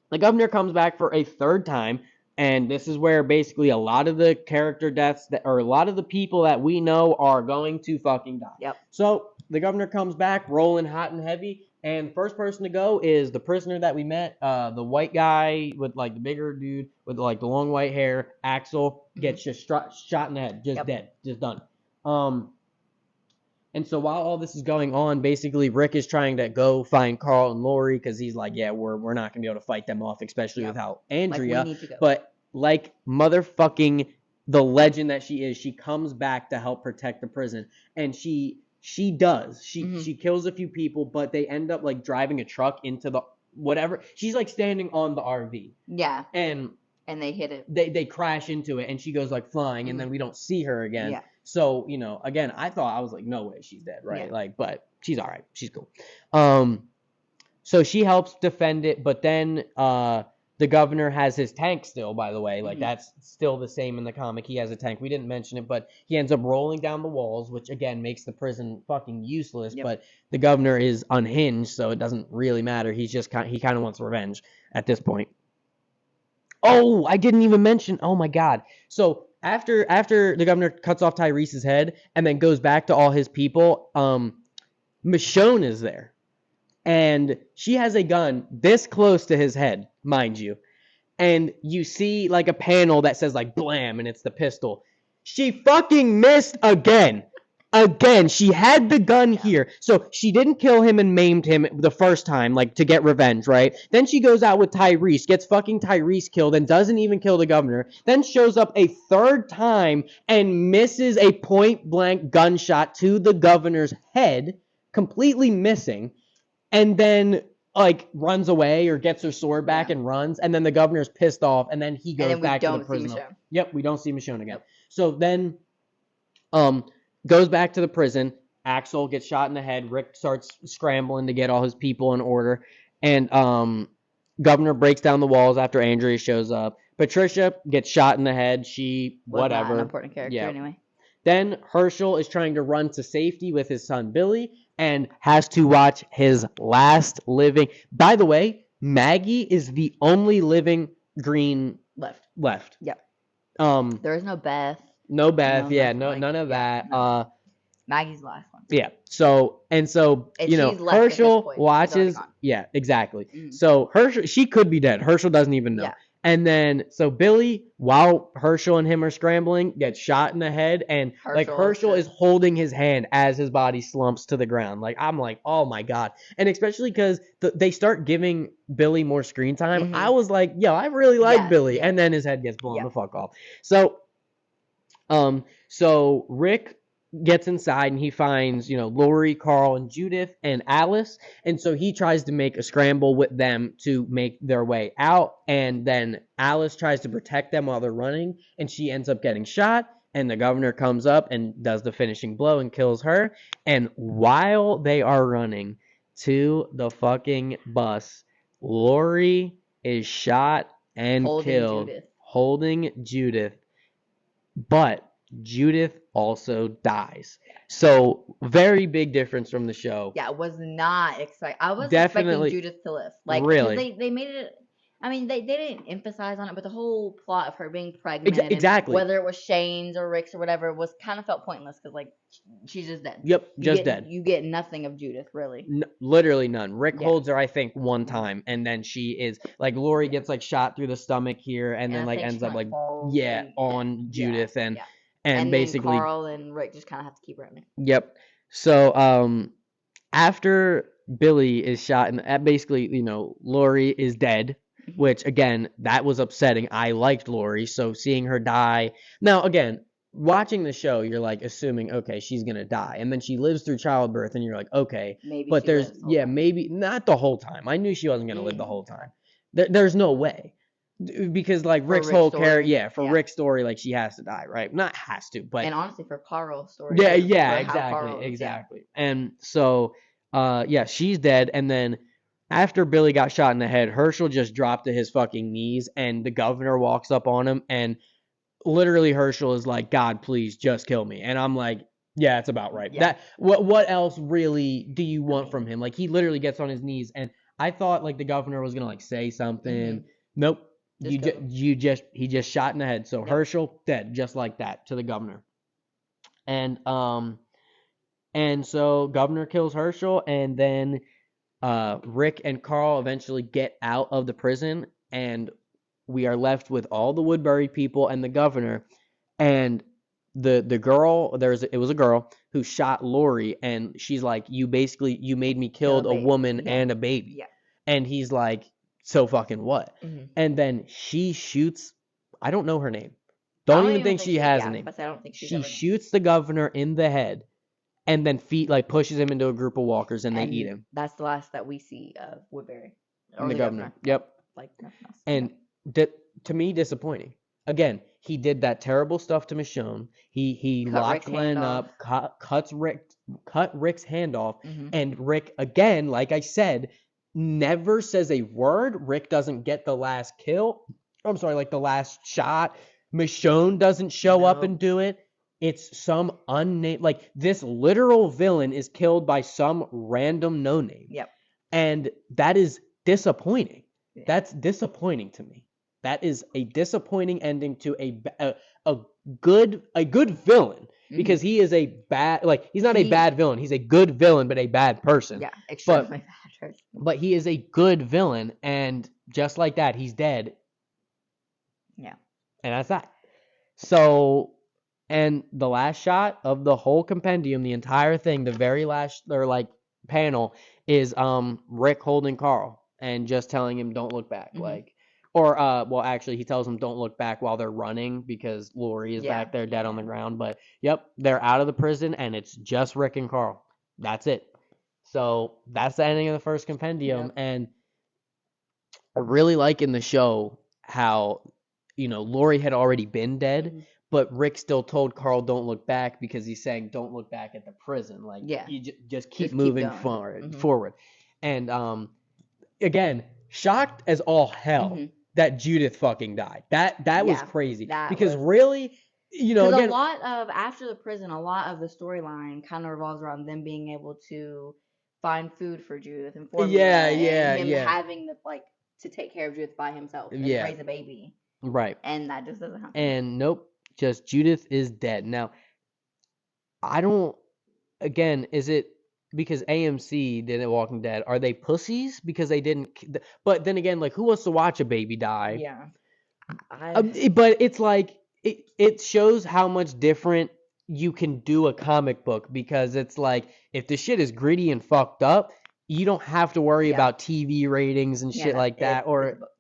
the governor comes back for a third time. And this is where basically a lot of the character deaths or a lot of the people that we know are going to fucking die. Yep. So the governor comes back rolling hot and heavy. And the first person to go is the prisoner that we met, the white guy with like the bigger dude with like the long white hair, Axel, gets just shot in the head, just dead, just done. And so while all this is going on, basically Rick is trying to go find Carl and Lori because he's like, yeah, we're not gonna be able to fight them off, especially without Andrea. Like we need to go. But like motherfucking the legend that she is, she comes back to help protect the prison, and she does. She kills a few people, but they end up like driving a truck into the whatever. She's like standing on the RV. Yeah. And they hit it. They crash into it, and she goes like flying, and then we don't see her again. Yeah. So, again, I was like, no way she's dead, right? Yeah. Like, but she's all right. She's cool. So she helps defend it, but then the governor has his tank still, by the way. Like, that's still the same in the comic. He has a tank. We didn't mention it, but he ends up rolling down the walls, which, again, makes the prison fucking useless. Yep. But the governor is unhinged, so it doesn't really matter. He kind of wants revenge at this point. Oh, I didn't even mention. Oh, my God. So after the governor cuts off Tyrese's head and then goes back to all his people, Michonne is there. And she has a gun this close to his head, mind you. And you see like a panel that says like blam, and it's the pistol. She fucking missed again. Again, she had the gun here. So she didn't kill him and maimed him the first time, like to get revenge, right? Then she goes out with Tyrese, gets fucking Tyrese killed, and doesn't even kill the governor. Then shows up a third time and misses a point blank gunshot to the governor's head, completely missing. And then like runs away or gets her sword back and runs, and then the governor's pissed off, and then he goes back to the prison. Yep, we don't see Michonne again. Yep. So then goes back to the prison. Axel gets shot in the head. Rick starts scrambling to get all his people in order. And governor breaks down the walls after Andrea shows up. Patricia gets shot in the head. She whatever. Not an important character anyway. Then Herschel is trying to run to safety with his son Billy and has to watch his last living. By the way, Maggie is the only living green left. Yep. There is no Beth. No Beth. None of that. No. Maggie's the last one. Yeah. So Herschel watches. Yeah, exactly. Mm. So Herschel, she could be dead. Herschel doesn't even know. Yeah. And then, so Billy, while Herschel and him are scrambling, gets shot in the head, and Herschel is holding his hand as his body slumps to the ground. Like, I'm like, oh my God. And especially because they start giving Billy more screen time. Mm-hmm. I was like, yo, I really like Billy. Yeah. And then his head gets blown the fuck off. So Rick gets inside and he finds, Lori, Carl, and Judith and Alice. And so he tries to make a scramble with them to make their way out. And then Alice tries to protect them while they're running, and she ends up getting shot. And the governor comes up and does the finishing blow and kills her. And while they are running to the fucking bus, Lori is shot and killed. Holding Judith. But Judith also dies. So very big difference from the show. Yeah, I was not expecting. I was expecting Judith to live. Like, really, they made it. I mean, they didn't emphasize on it, but the whole plot of her being pregnant Exactly. and whether it was Shane's or Rick's or whatever was kind of felt pointless because like she's just dead. Yep, just dead. You get nothing of Judith really. Literally none. Rick Yeah. holds her, I think, one time, and then she is like Lori gets like shot through the stomach here, and then I like think she ends up kinda like falls on Judith, and yeah. and then basically Carl and Rick just kind of have to keep running. Yep. So after Billy is shot, and basically Lori is dead. Which again, that was upsetting. I liked Lori, so seeing her die. Now again, watching the show, you're like assuming, okay, she's gonna die, and then she lives through childbirth, and you're like, okay, Maybe but she there's lives the whole time. maybe not the whole time. I knew she wasn't gonna live the whole time. There's no way, because like Rick's whole character, for Rick's story, like she has to die, right? Not has to, but and honestly for Carl's story, yeah, too, yeah, for how Carl is, exactly. And so, yeah, she's dead, and then. After Billy got shot in the head, Herschel just dropped to his fucking knees, and the governor walks up on him, and literally Herschel is like, "God, please, just kill me." And I'm like, "Yeah, it's about right." Yeah. What else really do you want from him? Like he literally gets on his knees, and I thought like the governor was gonna like say something. Nope. He just shot in the head. So Herschel dead, just like that, to the governor. And so governor kills Herschel, and then Rick and Carl eventually get out of the prison, and we are left with all the Woodbury people and the governor, and the girl. It was a girl who shot Lori, and she's like, you made me killed a woman and a baby, and he's like, so fucking what? And then she shoots. I don't know her name. Don't even think she has a name. But I don't think she shoots the governor in the head. And then pushes him into a group of walkers, and they eat him. That's the last that we see of Woodbury. Or the governor. Yep. Like nothing else. And to me, disappointing. Again, he did that terrible stuff to Michonne. He locked Glenn up, cut Rick's hand off, and Rick, again, like I said, never says a word. Rick doesn't get the last kill. I'm sorry, like the last shot. Michonne doesn't show up and do it. It's some unnamed, like this literal villain is killed by some random no name. Yep. And that is disappointing. Yeah. That's disappointing to me. That is a disappointing ending to a good villain, because he is a bad, like he's not a bad villain. He's a good villain, but a bad person. Yeah, extremely bad person. But he is a good villain, and just like that, he's dead. Yeah. And that's that. So. And the last shot of the whole compendium, the entire thing, the very last panel is Rick holding Carl and just telling him don't look back, actually he tells him don't look back while they're running because Lori is back there dead on the ground. But yep, they're out of the prison and it's just Rick and Carl. That's it. So that's the ending of the first compendium, and I really like in the show how Lori had already been dead. But Rick still told Carl, don't look back, because he's saying, don't look back at the prison. Like, you just keep moving forward. And, again, shocked as all hell that Judith fucking died. That was crazy. Really, again, a lot of, after the prison, a lot of the storyline kind of revolves around them being able to find food for Judith and formula. And him having to take care of Judith by himself and raise a baby. Right. And that just doesn't happen. And nope. Just Judith is dead. Now, I don't, again, is it because AMC did Walking Dead? Are they pussies because they didn't? But then again, like, who wants to watch a baby die? Yeah. But it's like, it shows how much different you can do a comic book, because it's like, if the shit is gritty and fucked up, you don't have to worry about TV ratings and shit like that.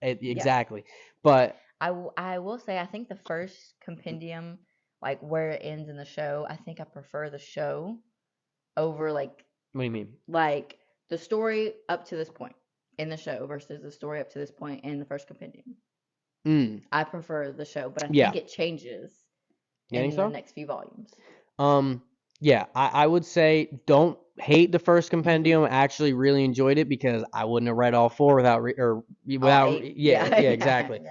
Exactly. But I will say, I think the first compendium, like where it ends in the show, I think I prefer the show over What do you mean? Like the story up to this point in the show versus the story up to this point in the first compendium. I prefer the show, but I think it changes in the next few volumes. Yeah, I would say don't hate the first compendium. I actually really enjoyed it because I wouldn't have read all four without exactly.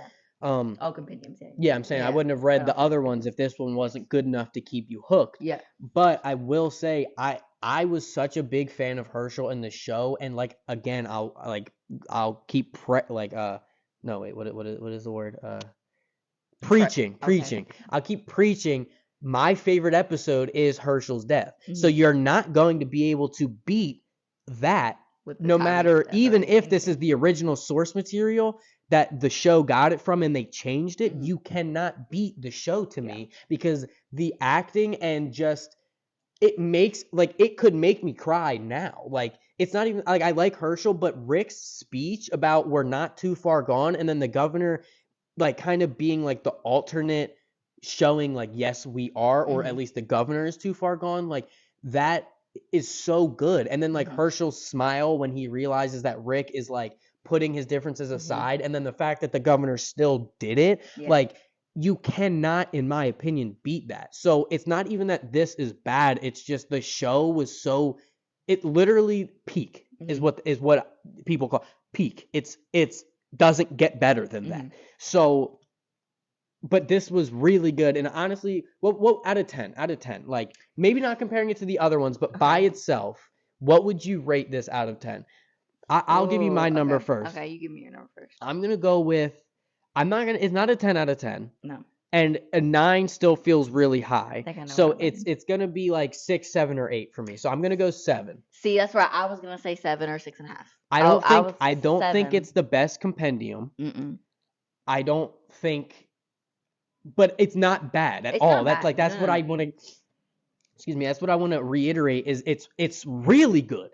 All compendiums. Yeah, I'm saying I wouldn't have read the other ones if this one wasn't good enough to keep you hooked. Yeah. But I will say I was such a big fan of Herschel in the show, and like again I'll keep No, wait, what is the word? Okay. Preaching. I'll keep preaching. My favorite episode is Herschel's death. So Mhm. you're not going to be able to beat that, With the no timing matter, of that or even if this is anything. the original source material that the show got it from and they changed it, Mhm. you cannot beat the show to Yeah. me, because the acting and just, it makes, like, it could make me cry now. Like, it's not even like I like Herschel, but Rick's speech about we're not too far gone, and then the governor, like, kind of being like the alternate, showing like, yes we are, or at Mhm. least the governor is too far gone, like, that is so good. And then like Mhm. Herschel's smile when he realizes that Rick is like putting his differences Mhm. aside, and then the fact that the governor still did it, Yeah. like, you cannot, in my opinion, beat that. So it's not even that this is bad, it's just the show was so, it literally peak is Mhm. what people call peak. It's doesn't get better than that. Mhm. So, but this was really good. And honestly, what out of 10? Out of 10. Like, maybe not comparing it to the other ones, but by Okay. itself, what would you rate this out of 10? I'll give you Oh, my number okay. first. Okay, you give me your number first. I'm going to go with, it's not a 10 out of 10. No. And a 9 still feels really high. I think I know So what I mean. it's going to be like 6, 7, or 8 for me. So I'm going to go 7. See, that's where I was gonna say 7 or 6.5. I Oh, don't I think was I don't think 7. it's the best compendium. Mm-mm. I don't think, but it's not bad at It's all. not That's like, bad. that's No, what no, I no. want to, excuse me, that's what I want to reiterate, is it's really good.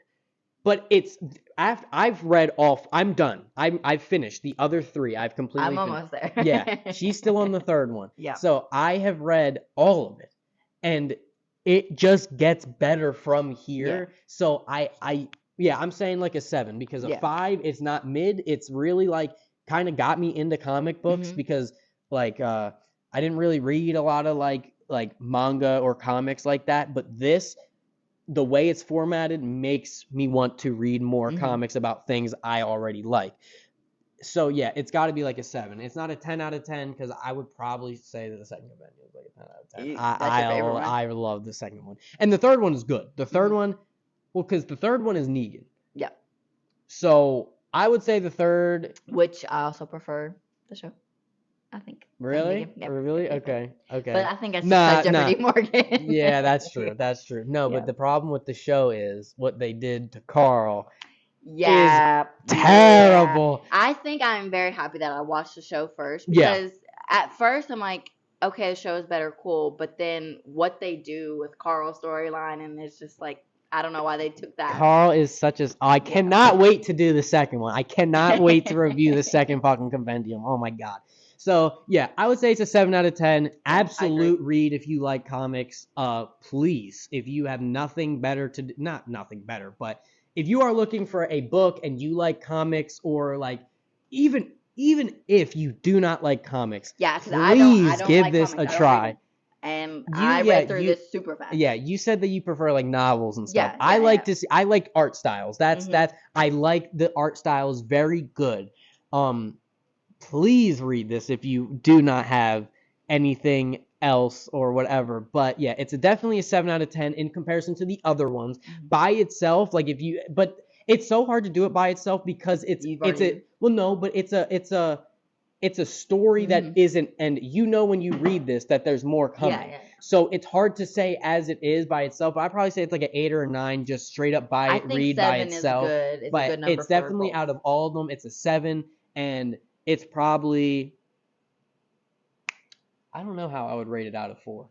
But it's, I've read all, I'm done. I've finished the other 3. I've completely I'm finished. almost there. Yeah, she's still on the 3rd one. Yeah. So I have read all of it, and it just gets better from Yeah. here. So yeah, I'm saying like a 7, because a Yeah. 5, it's not mid. It's really like kind of got me into comic books, Mhm. because like I didn't really read a lot of like manga or comics like that, but this, the way it's formatted, makes me want to read more Mhm. comics about things I already like. So yeah, it's got to be like a 7. It's not a 10 out of 10, because I would probably say that the second Avengers is like a 10 out of 10. That's your favorite one? I love the second one, and the third one is good. The third one, well, because the third one is Negan. Yeah. So I would say the third. Which I also prefer the show. I think. Really? Yep. Really? Yep. Okay. Okay. But I think that's just Nah, because nah. Jeopardy Morgan. Yeah, that's true. That's true. No, Yeah. but the problem with the show is what they did to Carl is Yeah. terrible. I think I'm very happy that I watched the show first, Yeah. because at first I'm like, okay, the show is better, cool. But then what they do with Carl's storyline, and it's just like, I don't know why they took that. Carl is such a. I cannot wait to do the second one. I cannot wait to review the second fucking compendium. Oh my god. So yeah, I would say it's a 7 out of 10. Absolute read if you like comics. Please, if you have nothing better to do, not nothing better, but if you are looking for a book and you like comics, or like even if you do not like comics, Yeah, because please I don't give like this comics. a I don't read try. them. And I read through this super fast. Yeah, you said that you prefer like novels and stuff. Yeah, I yeah, like yeah. to see, I like art styles. That's Mhm. I like the art styles, very good. Please read this if you do not have anything else or whatever. But yeah, it's definitely a 7 out of 10 in comparison to the other ones. Mhm. By itself, like, if you, but it's so hard to do it by itself, because it's a, well, no, but it's a story that Mhm. isn't, and you know when you read this that there's more coming. Yeah. So it's hard to say as it is by itself. I'd probably say it's like an 8 or a 9, just straight up I think read by 7 is itself. good. It's a But good number it's for definitely, both. out of all of them, it's a 7, and it's probably, I don't know how I would rate it out of 4.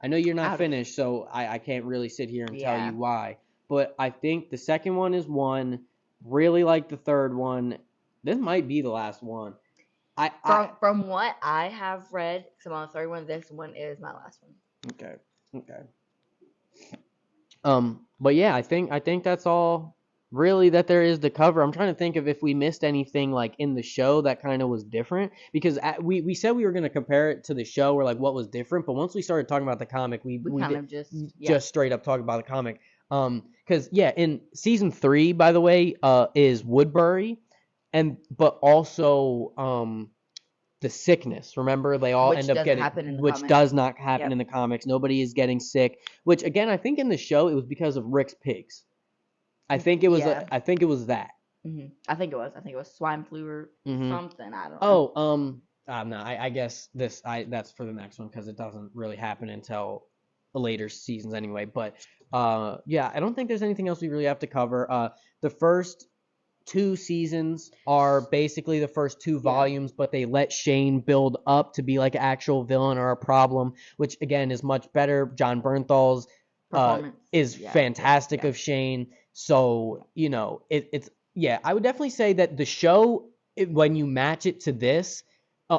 I know you're not finished, so I can't really sit here and tell you why. But I think the second one is 1. Really like the third one. This might be the last one. From what I have read, because I'm on the third one, this one is my last one. Okay. But yeah, I think that's all really that there is to cover. I'm trying to think of if we missed anything like in the show that kind of was different, because we said we were going to compare it to the show, or like what was different, but once we started talking about the comic, we kind did, of just straight up talk about the comic. Because yeah, in season 3, by the way, is Woodbury, but also the sickness. Remember, they all end up getting, which does not happen in the comics. Nobody is getting sick. Which again, I think in the show it was because of Rick's pigs. I think it was that. I think it was. I think it was swine flu or Mm-hmm. something. I don't know. Oh, no, I guess that's for the next one because it doesn't really happen until the later seasons anyway. But yeah, I don't think there's anything else we really have to cover. The first two seasons are basically the first two volumes, but they let Shane build up to be like an actual villain or a problem, which again is much better. John Bernthal's Performance is fantastic of Shane. So, it's yeah, I would definitely say that the show, when you match it to this,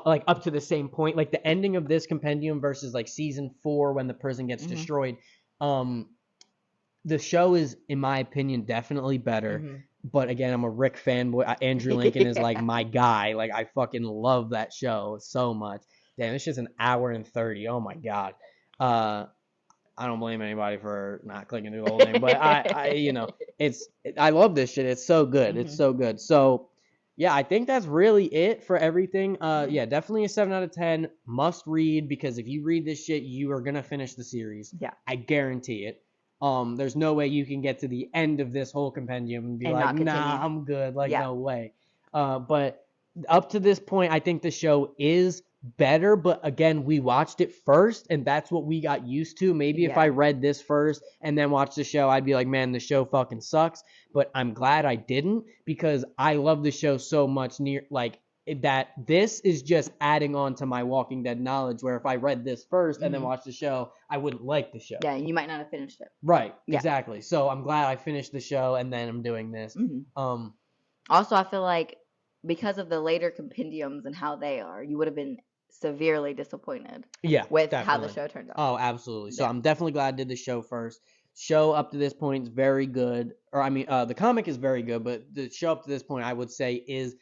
like up to the same point, like the ending of this compendium versus like season 4 when the prison gets destroyed, um, the show is, in my opinion, definitely better. But again, I'm a Rick fanboy. Andrew Lincoln is like my guy. Like I fucking love that show so much. Damn, it's just an hour and 30. Oh my god. I don't blame anybody for not clicking through the whole thing, but I love this shit. It's so good. It's so good. So yeah, I think that's really it for everything. Yeah, definitely a 7 out of 10. Must read, because if you read this shit, you are gonna finish the series. Yeah. I guarantee it. There's no way you can get to the end of this whole compendium and be And like, not continue. nah, I'm good. Like, Yeah. no way. But up to this point, I think the show is better. But again, we watched it first, and that's what we got used to. Maybe if I read this first and then watched the show, I'd be like, man, the show fucking sucks. But I'm glad I didn't, because I love the show so much, that this is just adding on to my Walking Dead knowledge, where if I read this first and then watched the show, I wouldn't like the show. Yeah, you might not have finished it. Right, exactly. So I'm glad I finished the show and then I'm doing this. Also, I feel like because of the later compendiums and how they are, you would have been severely disappointed with how the show turned out. Oh, absolutely. So I'm definitely glad I did the show first. Show up to this point is very good. Or I mean, the comic is very good, but the show up to this point, I would say, is,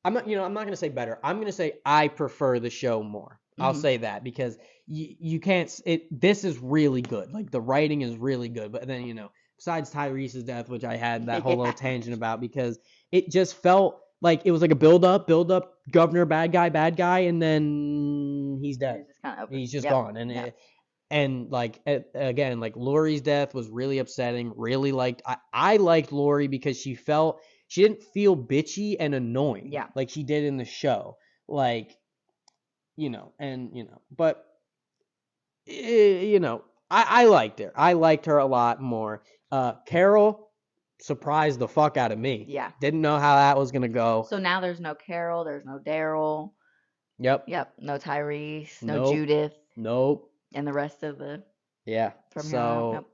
I'm not going to say better. I'm going to say I prefer the show more. I'll say that, because you can't. This is really good. Like the writing is really good. But then, besides Tyrese's death, which I had that whole little tangent about, because it just felt like it was like a build up, governor, bad guy, and then he's dead. He's just gone. And like again, like Lori's death was really upsetting. Really liked I liked Lori because she didn't feel bitchy and annoying like she did in the show. Like, but I liked her. I liked her a lot more. Carol surprised the fuck out of me. Yeah. Didn't know how that was gonna go. So now there's no Carol, there's no Daryl. Yep. No Tyrese, no Judith. Nope. And the rest of the From so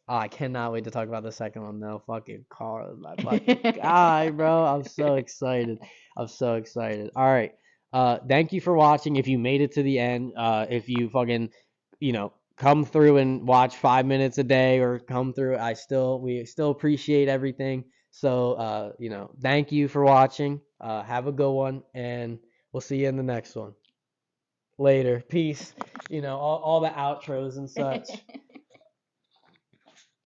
I cannot wait to talk about the second one though. Fucking Carl is my fucking guy, bro. I'm so excited. I'm so excited. All right. Thank you for watching. If you made it to the end, if you fucking, come through and watch 5 minutes a day or come through, we still appreciate everything. So, thank you for watching. Have a good one, and we'll see you in the next one. Later. Peace. All the outros and such.